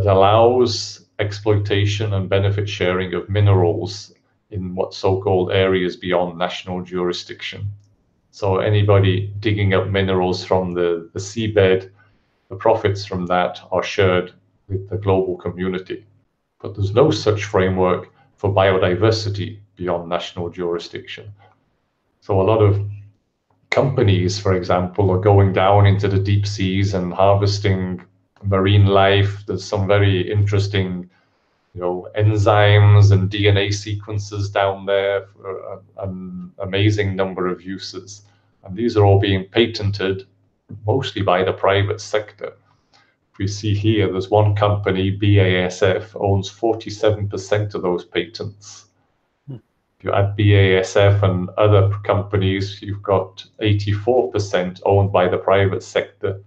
allows exploitation and benefit sharing of minerals in what so-called areas beyond national jurisdiction. So anybody digging up minerals from the seabed, the profits from that are shared with the global community. But there's no such framework for biodiversity beyond national jurisdiction. So a lot of companies, for example, are going down into the deep seas and harvesting marine life. There's some very interesting, enzymes and DNA sequences down there for an amazing number of uses. And these are all being patented mostly by the private sector. If we see here, there's one company, BASF, owns 47% of those patents. If you add BASF and other companies, you've got 84% owned by the private sector.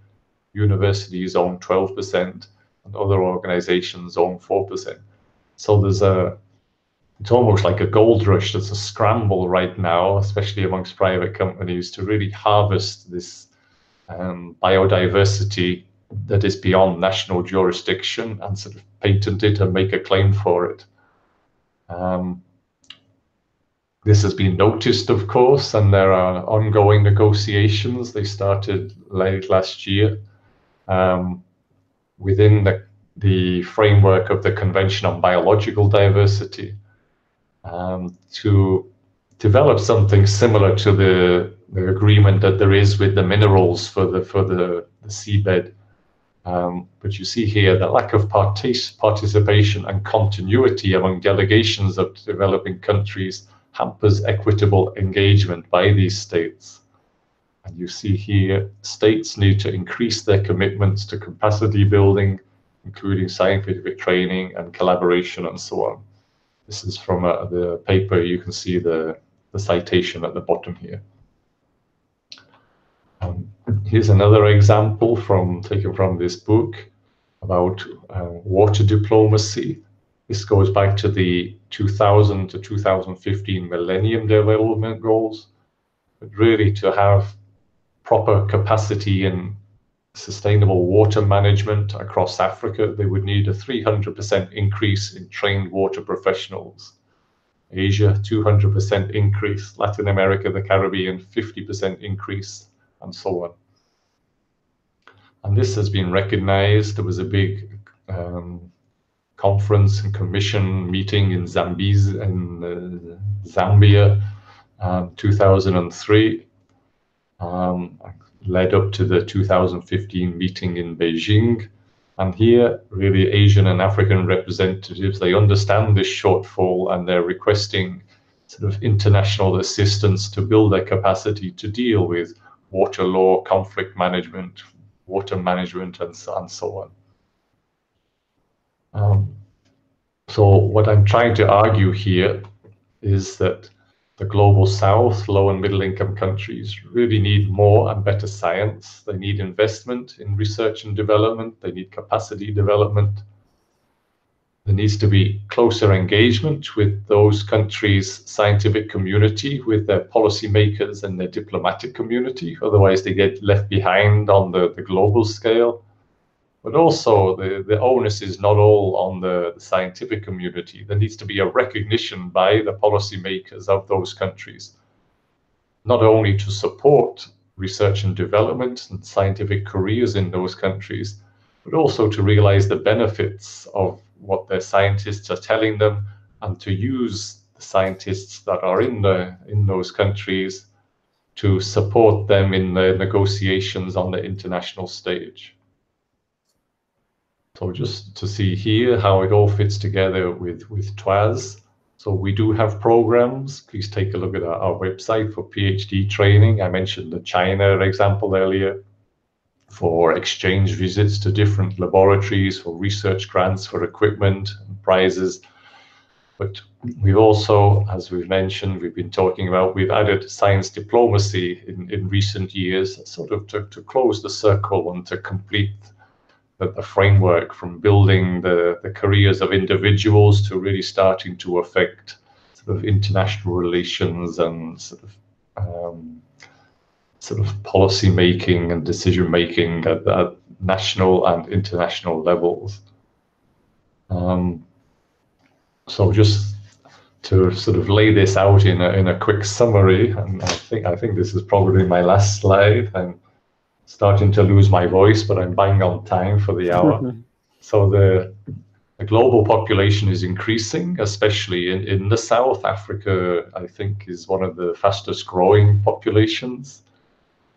Universities own 12%, and other organizations own 4%. So it's almost like a gold rush. There's a scramble right now, especially amongst private companies, to really harvest this biodiversity that is beyond national jurisdiction and sort of patent it and make a claim for it. This has been noticed, of course, and there are ongoing negotiations. They started late last year within the the framework of the Convention on Biological Diversity to develop something similar to the agreement that there is with the minerals for the seabed. But you see here the lack of participation and continuity among delegations of developing countries hampers equitable engagement by these states. And you see here, states need to increase their commitments to capacity building, including scientific training and collaboration and so on. This is from the paper. You can see the citation at the bottom here. Here's another example taken from this book about water diplomacy. This goes back to the 2000 to 2015 Millennium Development Goals, but really to have proper capacity in sustainable water management across Africa, they would need a 300% increase in trained water professionals. Asia, 200% increase. Latin America, the Caribbean, 50% increase, and so on. And this has been recognized. There was a big conference and commission meeting in Zambia, 2003, led up to the 2015 meeting in Beijing. And here, really, Asian and African representatives, they understand this shortfall and they're requesting sort of international assistance to build their capacity to deal with water law, conflict management, water management, and so on. So what I'm trying to argue here is that the global south, low and middle income countries really need more and better science. They need investment in research and development. They need capacity development. There needs to be closer engagement with those countries' scientific community, with their policymakers and their diplomatic community. Otherwise, they get left behind on the global scale. But also, the onus is not all on the scientific community. There needs to be a recognition by the policymakers of those countries, not only to support research and development and scientific careers in those countries, but also to realize the benefits of what their scientists are telling them and to use the scientists that are in those countries to support them in the negotiations on the international stage. So just to see here how it all fits together with TWAS. So we do have programs. Please take a look at our website for PhD training. I mentioned the China example earlier, for exchange visits to different laboratories, for research grants, for equipment and prizes. But we've also, as we've mentioned, we've been talking about, we've added science diplomacy in recent years, sort of to close the circle and to complete the framework, from building the careers of individuals to really starting to affect sort of international relations and sort of policy making and decision making at national and international levels. So just to sort of lay this out in a quick summary, and I think this is probably my last slide. I'm starting to lose my voice, but I'm bang on time for the hour. So the global population is increasing, especially in the South. Africa, I think, is one of the fastest growing populations.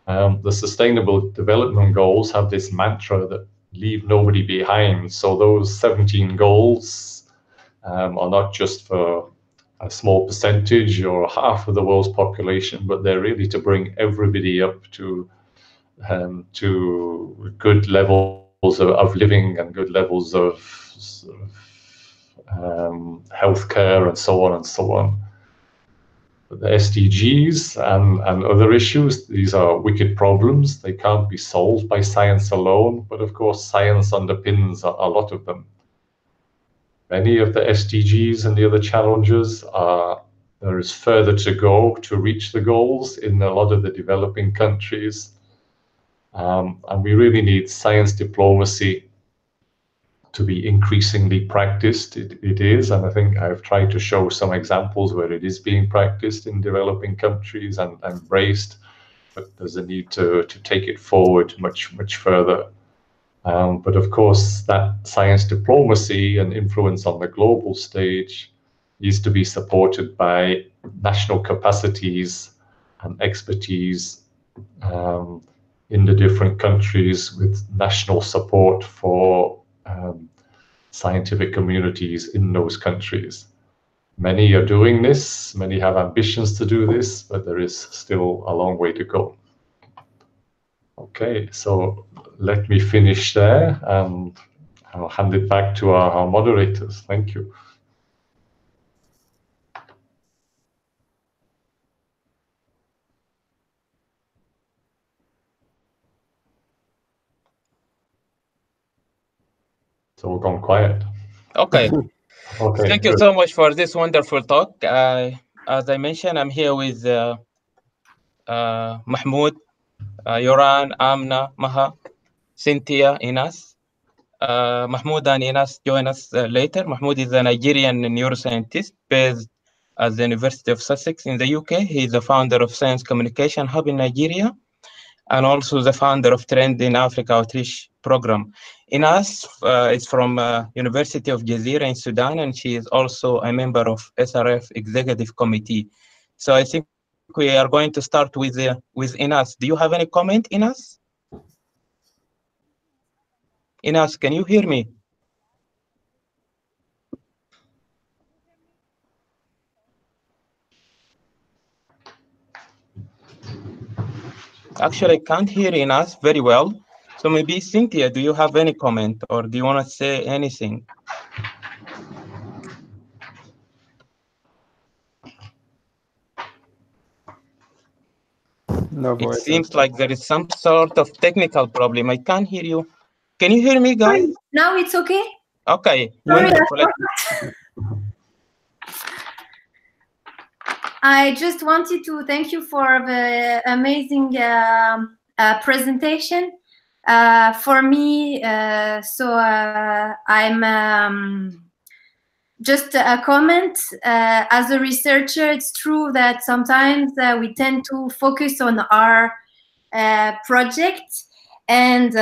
The Sustainable Development Goals have this mantra that leave nobody behind. So those 17 goals are not just for a small percentage or half of the world's population, but they're really to bring everybody up to good levels of living and good levels of healthcare and so on and so on. But the SDGs and other issues, these are wicked problems. They can't be solved by science alone, but of course science underpins a lot of them. Many of the SDGs and the other challenges there is further to go to reach the goals in a lot of the developing countries. And we really need science diplomacy to be increasingly practiced. It is, and I think I've tried to show some examples where it is being practiced in developing countries and embraced, but there's a need to take it forward much further. But of course, that science diplomacy and influence on the global stage needs to be supported by national capacities and expertise in the different countries, with national support for scientific communities in those countries. Many are doing this, many have ambitions to do this, but there is still a long way to go. Okay, so let me finish there, and I'll hand it back to our moderators. Thank you. So we're gone quiet. Okay. Okay. Thank you so much for this wonderful talk. As I mentioned, I'm here with Mahmoud, Yoran, Amna, Maha, Cynthia, Inas. Mahmoud and Inas join us later. Mahmoud is a Nigerian neuroscientist based at the University of Sussex in the UK. He is the founder of Science Communication Hub in Nigeria, and also the founder of Trend in Africa Outreach Program. Inas is from University of Jazeera in Sudan, and she is also a member of SRF Executive Committee. So I think we are going to start with Inas. Do you have any comment, Inas? Inas, can you hear me? Actually, I can't hear Inas very well. So maybe Cynthia, do you have any comment, or do you want to say anything? No voice. It seems like there is some sort of technical problem. I can't hear you. Can you hear me, guys? Now it's okay? Okay. Sorry, I just wanted to thank you for the amazing presentation. For me, I'm just a comment. As a researcher, it's true that sometimes we tend to focus on our project, and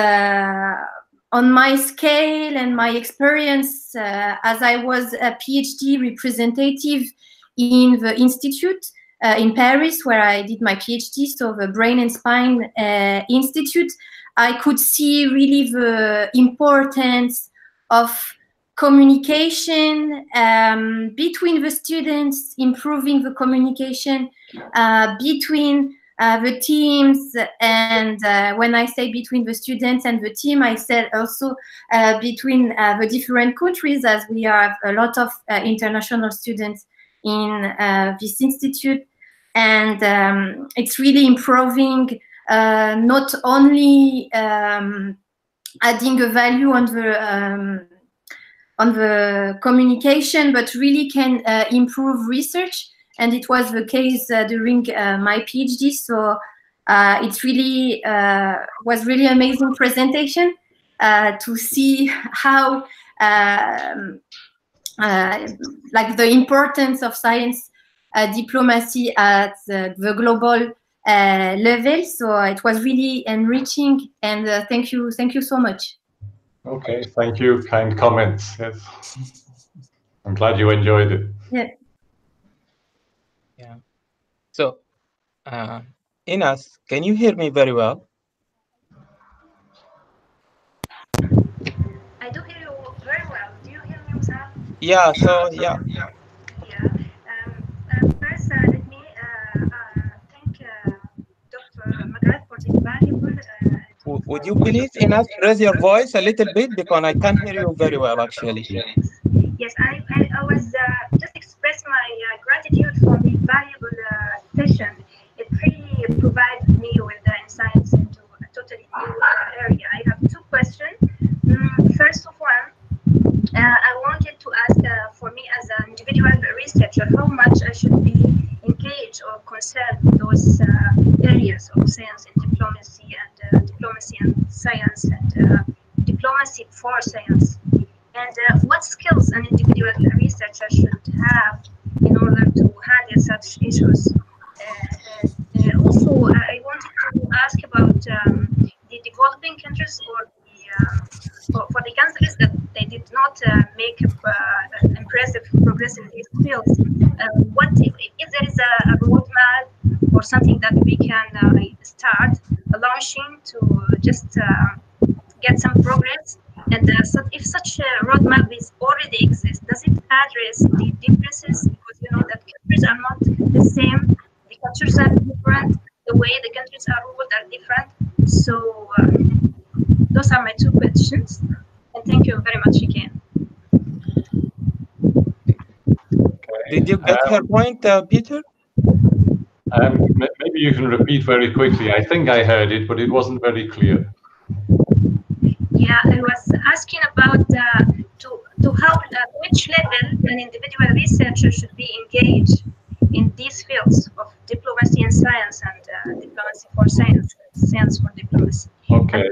on my scale and my experience, as I was a PhD representative in the institute in Paris, where I did my PhD, so the Brain and Spine Institute, I could see really the importance of communication between the students, improving the communication between the teams, and when I say between the students and the team, I said also between the different countries, as we have a lot of international students in this institute, and it's really improving, not only adding a value on the communication, but really can improve research. And it was the case during my PhD. So it really was really amazing presentation to see how like the importance of science diplomacy at the global level. So it was really enriching, and thank you so much. Okay, thank you. Kind comments. Yes. I'm glad you enjoyed it. Yeah. Yeah. So, Inas, can you hear me very well? I do hear you very well. Do you hear me, Musab? Yeah. So yeah. Yeah. First, let me thank Dr. McGrath for this valuable. Would you please, Inas, raise your voice a little bit, because I can't hear you very well, actually. Yes, I was just express my gratitude for the valuable session. It really provided me with the insights into a totally new area. I have two questions. First of all, I wanted to ask for me as an individual researcher, how much I should be engaged or concerned with those areas of science and diplomacy and science and diplomacy for science, and what skills an individual researcher should have in order to handle such issues. Also, I wanted to ask about the developing countries or the for the countries that they did not make impressive progress in these fields, what if there is a roadmap or something that we can start launching to just get some progress? And so if such a roadmap is already exists, does it address the differences? Because you know that countries are not the same, the cultures are different, the way the countries are ruled are different. So those are my two questions. And thank you very much again. Did you get her point, Peter? Maybe you can repeat very quickly. I think I heard it, but it wasn't very clear. Yeah, I was asking about to how which level an individual researcher should be engaged in these fields of diplomacy and science and diplomacy for science, science for diplomacy. Okay. And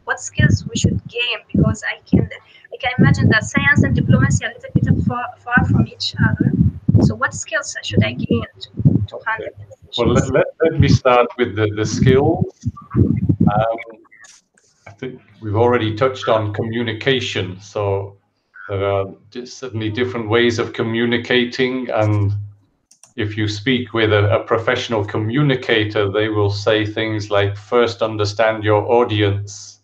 what skills we should gain, because I can imagine that science and diplomacy are a little bit far from each other. So what skills should I gain to handle this? Well, let me start with the skills. I think we've already touched on communication. So there are certainly different ways of communicating, and if you speak with a professional communicator, they will say things like, first understand your audience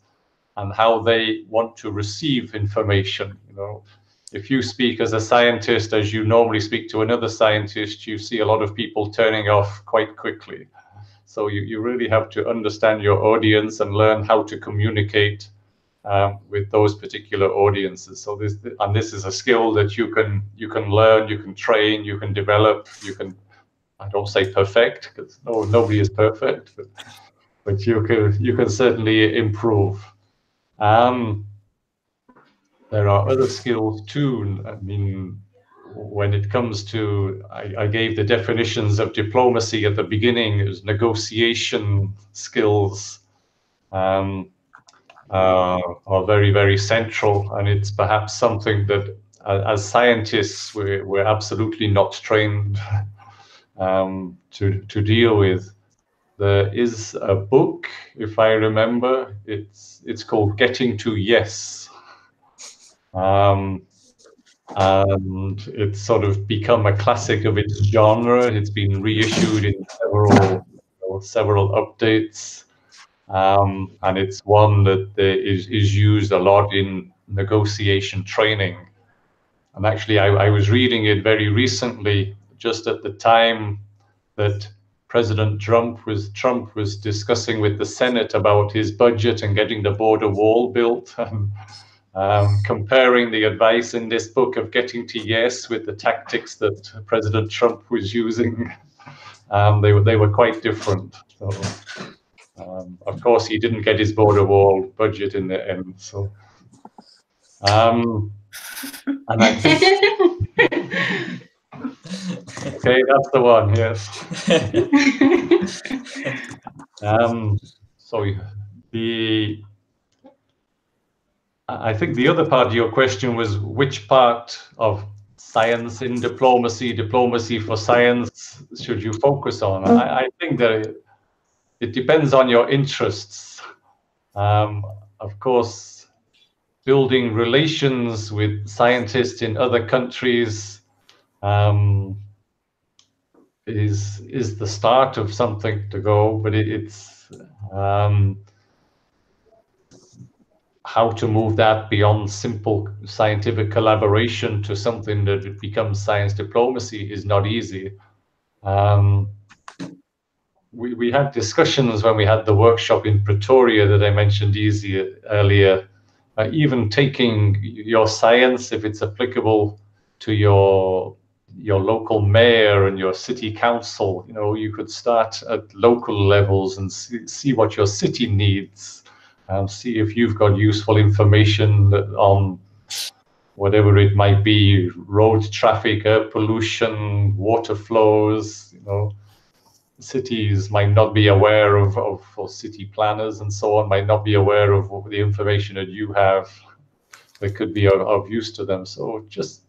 and how they want to receive information. You know, if you speak as a scientist, as you normally speak to another scientist, you see a lot of people turning off quite quickly. So you really have to understand your audience and learn how to communicate with those particular audiences. So this is a skill that you can learn, you can train, you can develop, you can, I don't say perfect, because nobody is perfect, but you can certainly improve. There are other skills too. I mean, when it comes to, I gave the definitions of diplomacy at the beginning. It was negotiation skills are very, very central, and it's perhaps something that as scientists we're absolutely not trained to deal with. There is a book, if I remember, it's called Getting to Yes. And it's sort of become a classic of its genre. It's been reissued in several updates, and it's one that is used a lot in negotiation training. And actually, I was reading it very recently, just at the time that President Trump was discussing with the Senate about his budget and getting the border wall built. Comparing the advice in this book of Getting to Yes with the tactics that President Trump was using, they were quite different. So, of course, he didn't get his border wall budget in the end. So, and I think, okay, that's the one. Yes. So I think the other part of your question was which part of science in diplomacy for science should you focus on? I think that it depends on your interests. Of course, building relations with scientists in other countries is the start of something to go, but it's how to move that beyond simple scientific collaboration to something that becomes science diplomacy is not easy. We had discussions when we had the workshop in Pretoria that I mentioned earlier. Even taking your science, if it's applicable to your local mayor and your city council, you know, you could start at local levels and see what your city needs. See if you've got useful information on whatever it might be, road traffic, air pollution, water flows. You know, cities might not be aware of or city planners and so on might not be aware of the information that you have that could be of use to them. So just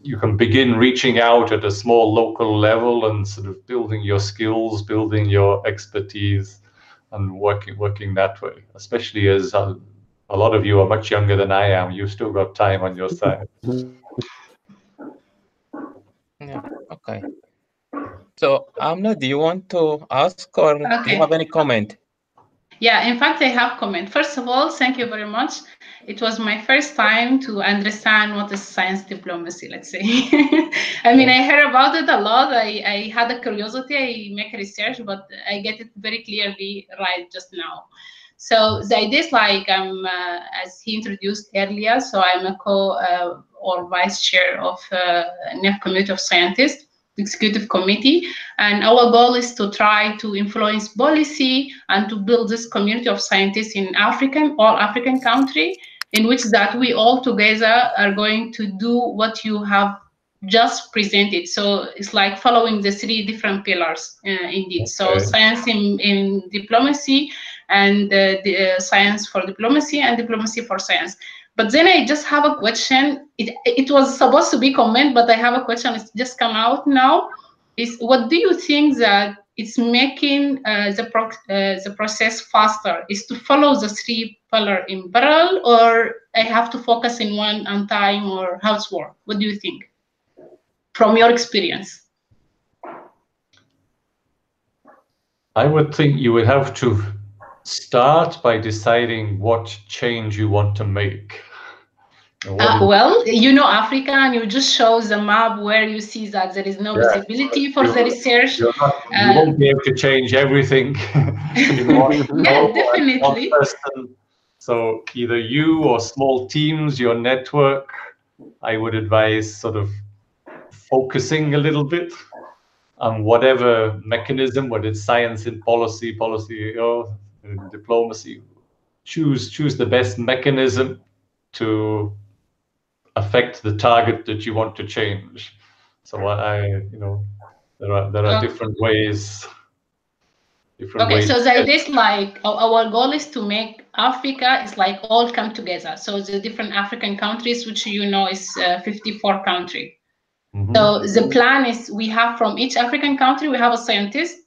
you can begin reaching out at a small local level and sort of building your skills, building your expertise, and working that way, especially as a lot of you are much younger than I am. You've still got time on your side. Yeah. Okay. So, Amna, do you want to ask or do you have any comment? Yeah, in fact, I have comment. First of all, thank you very much. It was my first time to understand what is science diplomacy, let's say. I mean, I heard about it a lot. I had a curiosity, I make research, but I get it very clearly right just now. So the idea is like, as he introduced earlier, so I'm a or vice chair of NEF Committee of Scientists, executive committee, and our goal is to try to influence policy and to build this community of scientists in all African country, in which that we all together are going to do what you have just presented. So it's like following the three different pillars, indeed. Okay. So science in diplomacy, and science for diplomacy, and diplomacy for science. But then I just have a question. It was supposed to be comment, but I have a question. It's just come out now. Is what do you think that it's making the process faster? Is to follow the three pillar in parallel, or I have to focus in one on time, or how it's work? What do you think from your experience? I would think you would have to start by deciding what change you want to make. Well, you know Africa, and you just show the map where you see that there is no visibility for the research. You won't be able to change everything. Yeah, definitely. One person. So either you or small teams, your network, I would advise sort of focusing a little bit on whatever mechanism, whether it's science in policy, in diplomacy. Choose the best mechanism to affect the target that you want to change. So there are different ways. So the idea is like our goal is to make Africa is like all come together. So the different African countries, which is 54 countries. So the plan is we have from each African country we have a scientist,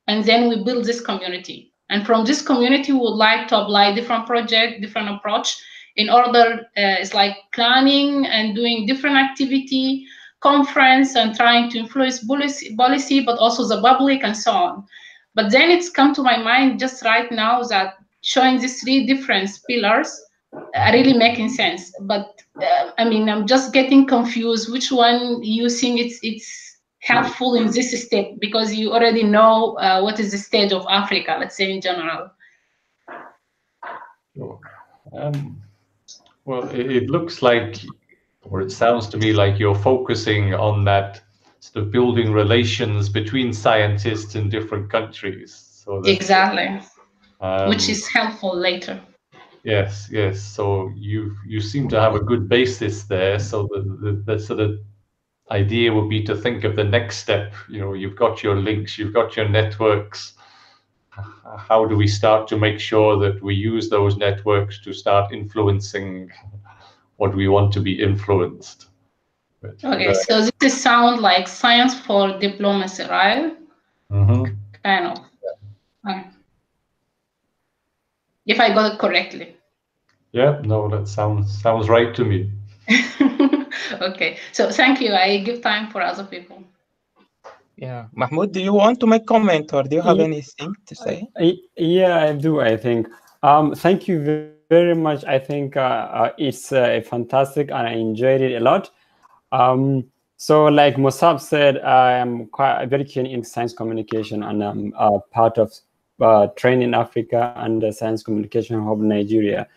and then we build this community. And from this community, we would like to apply different project, different approach in order. It's like planning and doing different activity, conference, and trying to influence policy, but also the public and so on. But then it's come to my mind just right now that showing these three different pillars are really making sense. But I mean, I'm just getting confused. Which one you think it's helpful in this step, because you already know what is the stage of Africa, let's say in general. Well, it looks like, or it sounds to me like you're focusing on that sort of building relations between scientists in different countries. So exactly, which is helpful later. Yes. So you seem to have a good basis there. So the sort of idea would be to think of the next step. You've got your links, you've got your networks. How do we start to make sure that we use those networks to start influencing what we want to be influenced? Okay, so this sounds like science for diplomacy, right? Kind of. Okay. If I got it correctly. Yeah, no, that sounds right to me. Okay, so thank you. I give time for other people. Yeah, Mahmoud, do you want to make comment, or do you have anything to say? Yeah, I do. I think. Thank you very much. I think it's fantastic, and I enjoyed it a lot. So, like Musab said, I am very keen in science communication, and I'm part of Train in Africa and the Science Communication Hub Nigeria.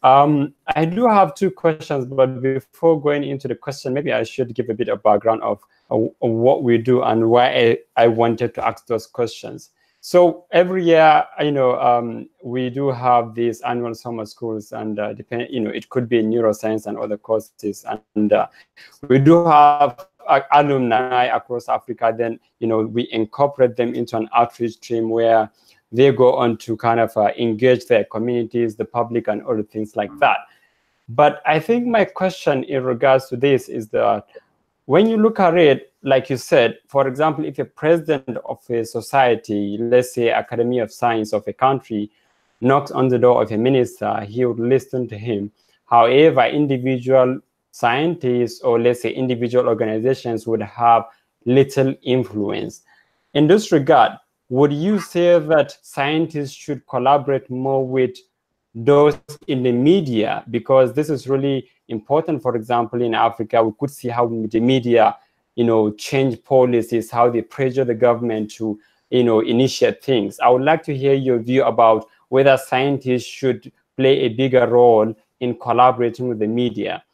I do have two questions, but before going into the question, maybe I should give a bit of background of what we do and why I wanted to ask those questions. So every year, we do have these annual summer schools, and it could be neuroscience and other courses, and we do have alumni across Africa. Then we incorporate them into an outreach stream where they go on to kind of engage their communities, the public, and other things like that. But I think my question in regards to this is that when you look at it, like you said, for example, if a president of a society, let's say Academy of Science of a country, knocks on the door of a minister, he would listen to him. However, individual scientists, or let's say individual organizations, would have little influence. In this regard, would you say that scientists should collaborate more with those in the media? Because this is really important. For example, in Africa, we could see how the media, change policies, how they pressure the government to, initiate things. I would like to hear your view about whether scientists should play a bigger role in collaborating with the media.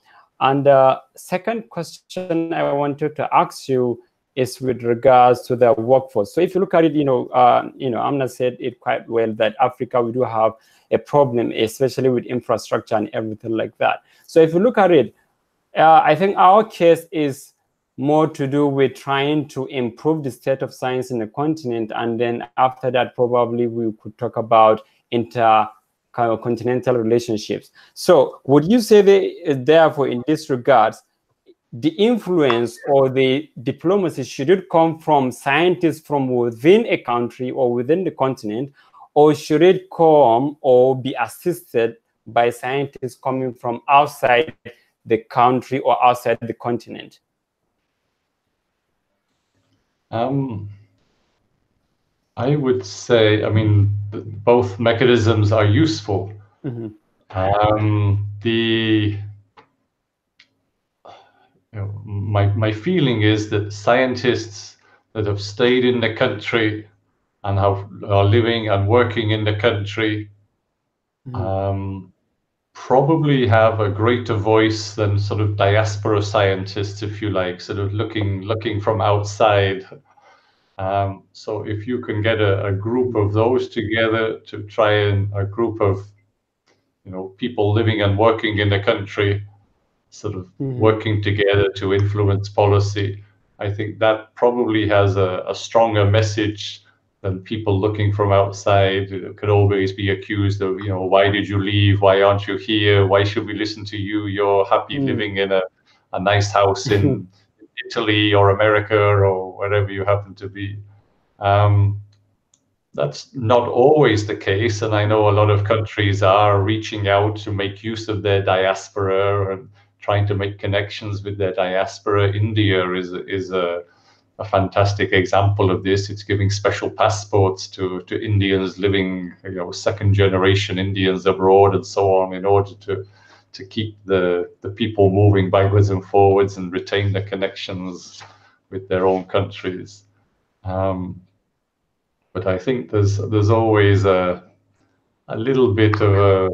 And the second question I wanted to ask you is with regards to the workforce. So if you look at it, Amna said it quite well, that Africa, we do have a problem, especially with infrastructure and everything like that. So if you look at it, I think our case is more to do with trying to improve the state of science in the continent. And then after that, probably we could talk about intercontinental relationships. So would you say that, therefore, in this regard, the influence or the diplomacy, should it come from scientists from within a country or within the continent, or should it come or be assisted by scientists coming from outside the country or outside the continent? I would say, both mechanisms are useful. Mm-hmm. My feeling is that scientists that have stayed in the country and are living and working in the country probably have a greater voice than sort of diaspora scientists, if you like, sort of looking from outside. So if you can get a group of those together to try a group of people living and working in the country, sort of working together to influence policy, I think that probably has a stronger message than people looking from outside. It could always be accused of, why did you leave? Why aren't you here? Why should we listen to you? You're happy living in a nice house in Italy or America or wherever you happen to be. That's not always the case, and I know a lot of countries are reaching out to make use of their diaspora and trying to make connections with their diaspora. India is a fantastic example of this. It's giving special passports to Indians living, second generation Indians abroad and so on, in order to keep the people moving backwards and forwards and retain the connections with their own countries. But I think there's always a little bit of a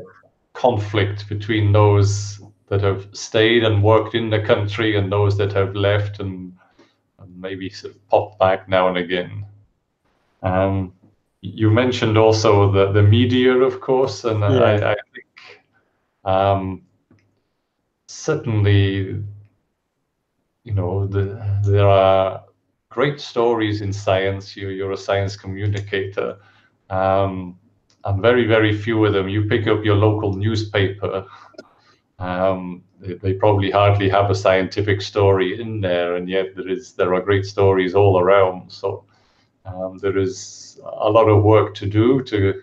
conflict between those that have stayed and worked in the country and those that have left and maybe sort of pop back now and again. You mentioned also the media, of course, and I think certainly, there are great stories in science. You're a science communicator, and very, very few of them. You pick up your local newspaper, they probably hardly have a scientific story in there, and yet there are great stories all around. So there is a lot of work to do to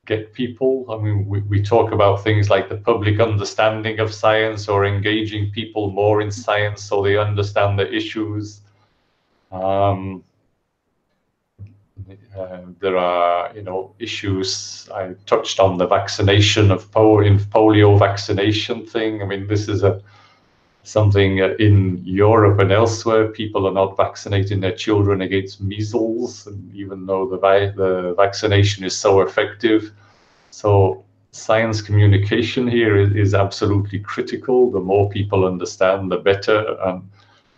get people. We talk about things like the public understanding of science, or engaging people more in science so they understand the issues. There are, issues. I touched on the vaccination of polio vaccination thing. This is something in Europe and elsewhere. People are not vaccinating their children against measles, and even though the vaccination is so effective. So science communication here is absolutely critical. The more people understand, the better. And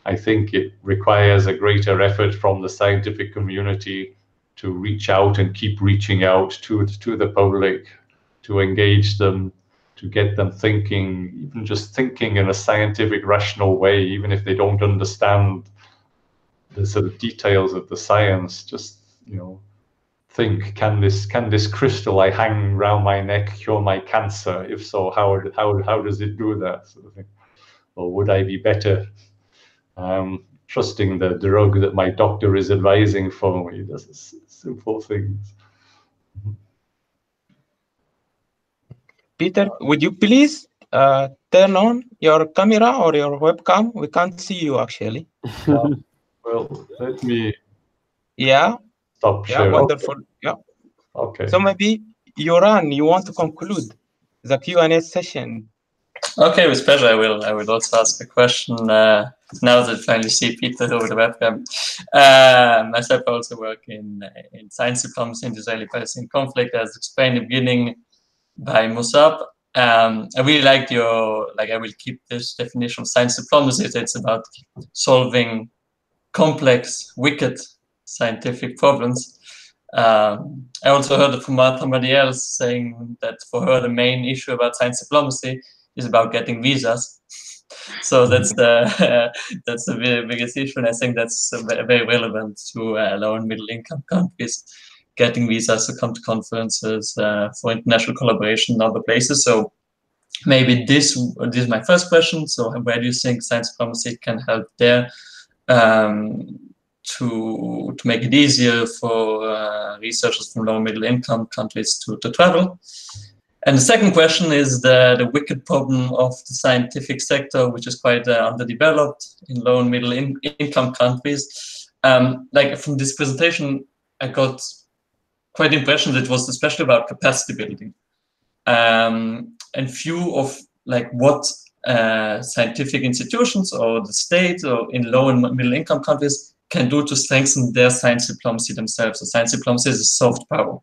I think it requires a greater effort from the scientific community to reach out and keep reaching out to the public, to engage them, to get them thinking, even just thinking in a scientific, rational way, even if they don't understand the sort of details of the science. Just, think, can this crystal I hang around my neck cure my cancer? If so, how does it do that? Sort of thing. Or would I be better trusting the drug that my doctor is advising for me? That's simple things. Peter, would you please turn on your camera or your webcam? We can't see you actually. Well, let me. Yeah. Stop sharing. Wonderful. Okay. Yeah. Okay. So maybe Yoran, you want to conclude the Q&A session? Okay, with pleasure. I will also ask a question now that I finally see Peter over the webcam. Myself, I also work in science diplomacy in the Israeli-Palestinian conflict, as explained in the beginning by Musab. I really liked your, I will keep this definition of science diplomacy. It's about solving complex, wicked scientific problems. I also heard it from somebody else saying that for her, the main issue about science diplomacy is about getting visas. So that's the biggest issue, and I think that's very relevant to low and middle income countries getting visas to come to conferences for international collaboration in other places. So maybe this is my first question. So where do you think science diplomacy can help there to make it easier for researchers from low and middle income countries to travel? And the second question is the wicked problem of the scientific sector, which is quite underdeveloped in low and middle income countries. From this presentation, I got quite the impression that it was especially about capacity building. And few of what scientific institutions or the state or in low and middle income countries can do to strengthen their science diplomacy themselves. So science diplomacy is a soft power.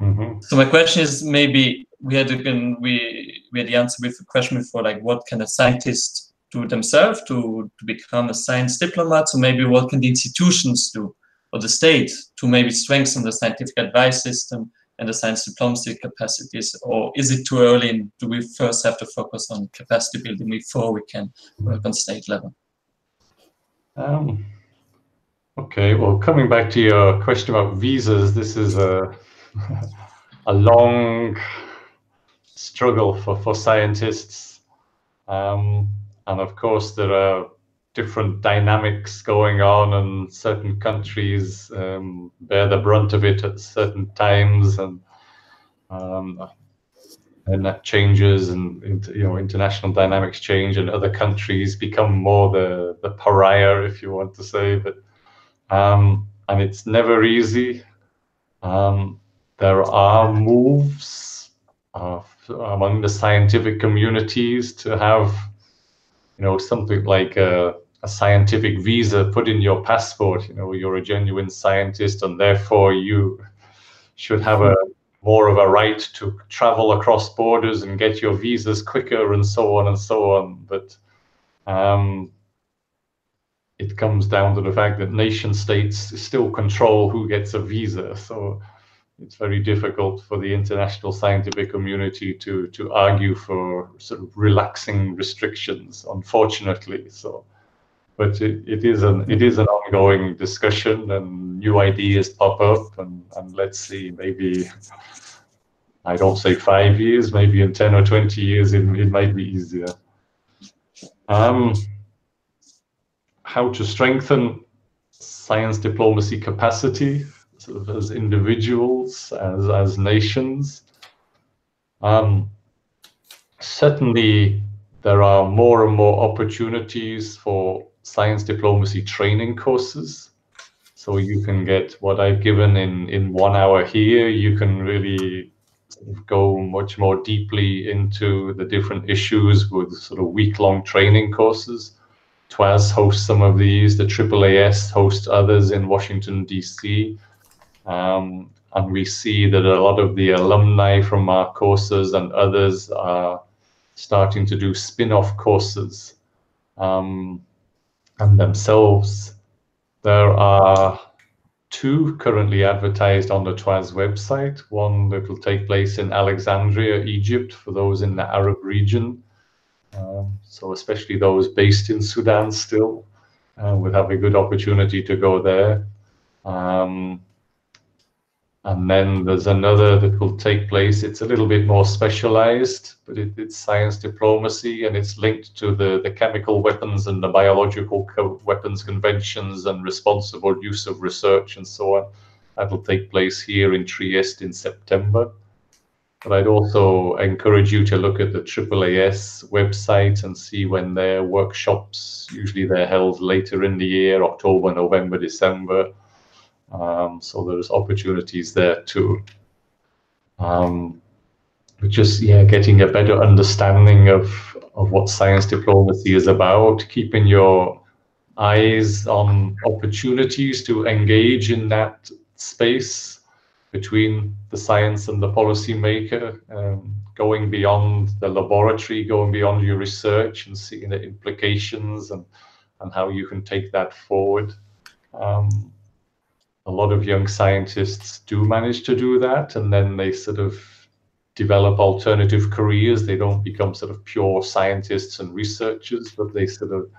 Mm-hmm. So my question is, maybe we had the answer with the question before, what can a scientist do themselves to become a science diplomat? So maybe what can the institutions do, or the state, to maybe strengthen the scientific advice system and the science diplomacy capacities? Or is it too early, and do we first have to focus on capacity building before we can work on state level? Okay, well, coming back to your question about visas, this is a long struggle for scientists. And of course, there are different dynamics going on, and certain countries bear the brunt of it at certain times, and that changes, and international dynamics change, and other countries become more the pariah, if you want to say. But and it's never easy. There are moves among the scientific communities to have, something like a scientific visa put in your passport. You're a genuine scientist, and therefore you should have more of a right to travel across borders and get your visas quicker, and so on and so on. But it comes down to the fact that nation states still control who gets a visa. So it's very difficult for the international scientific community to argue for sort of relaxing restrictions, unfortunately. So, but it is an ongoing discussion, and new ideas pop up, and let's see, maybe, I don't say 5 years, maybe in 10 or 20 years it might be easier. How to strengthen science diplomacy capacity, sort of as individuals, as nations. Certainly, there are more and more opportunities for science diplomacy training courses. So you can get what I've given in 1 hour here. You can really go much more deeply into the different issues with sort of week-long training courses. TWAS hosts some of these, the AAAS hosts others in Washington, D.C. And we see that a lot of the alumni from our courses and others are starting to do spin-off courses and themselves. There are 2 currently advertised on the TWAS website. One that will take place in Alexandria, Egypt, for those in the Arab region. So especially those based in Sudan still would have a good opportunity to go there. And then there's another that will take place. It's a little bit more specialized, but it's science diplomacy, and it's linked to the chemical weapons and the biological weapons conventions and responsible use of research and so on. That will take place here in Trieste in September. But I'd also encourage you to look at the AAAS website and see when their workshops, usually they're held later in the year, October, November, December. So there's opportunities there too. But just, yeah, getting a better understanding of what science diplomacy is about, keeping your eyes on opportunities to engage in that space between the science and the policymaker, going beyond the laboratory, going beyond your research and seeing the implications and how you can take that forward. A lot of young scientists do manage to do that, and then they sort of develop alternative careers. They don't become sort of pure scientists and researchers, but they sort of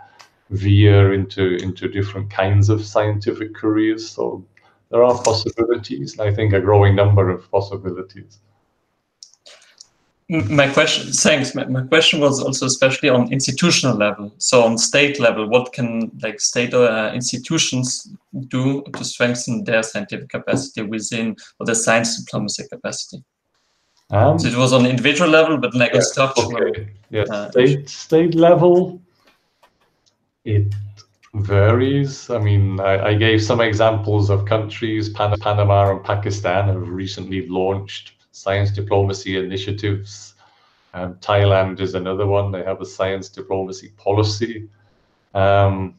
veer into different kinds of scientific careers. So there are possibilities, and I think a growing number of possibilities. My question, thanks. My question was also especially on institutional level. So on state level, what can like state institutions do to strengthen their scientific capacity within, or the science diplomacy capacity? So it was on individual level, but like on structural. Okay. Yes, state level, it varies. I mean, I gave some examples of countries. Panama and Pakistan have recently launched science diplomacy initiatives. Thailand is another one. They have a science diplomacy policy. Other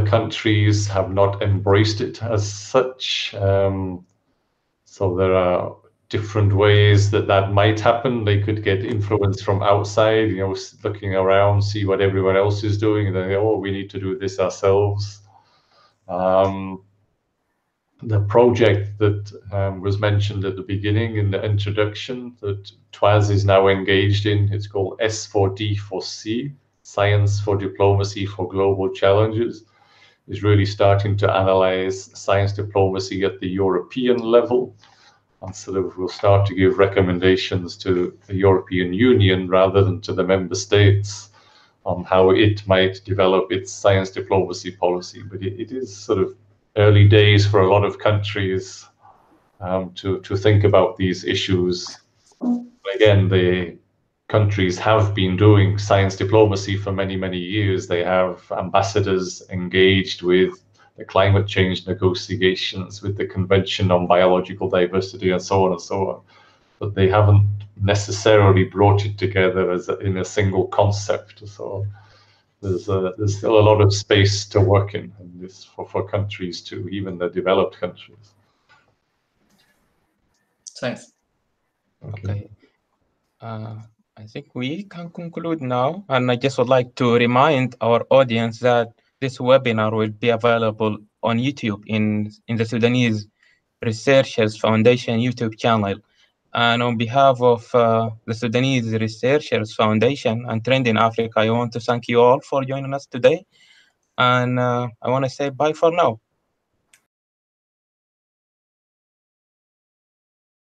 countries have not embraced it as such. So there are different ways that might happen. They could get influence from outside, you know, looking around, see what everyone else is doing, and then they, oh, we need to do this ourselves. The project that was mentioned at the beginning in the introduction that TWAS is now engaged in, it's called S4D4C, Science for Diplomacy for Global Challenges, is really starting to analyze science diplomacy at the European level. And sort of will start to give recommendations to the European Union rather than to the member states on how it might develop its science diplomacy policy. But it is sort of early days for a lot of countries to think about these issues. Again, the countries have been doing science diplomacy for many, many years. They have ambassadors engaged with the climate change negotiations, with the Convention on Biological Diversity, and so on and so on. But they haven't necessarily brought it together as in a single concept. So there's still a lot of space to work in this for countries too, even the developed countries. Thanks. Okay. I think we can conclude now, and I just would like to remind our audience that this webinar will be available on YouTube in the Sudanese Researchers Foundation YouTube channel. And on behalf of the Sudanese Researchers Foundation and Trend in Africa, I want to thank you all for joining us today. And I want to say bye for now.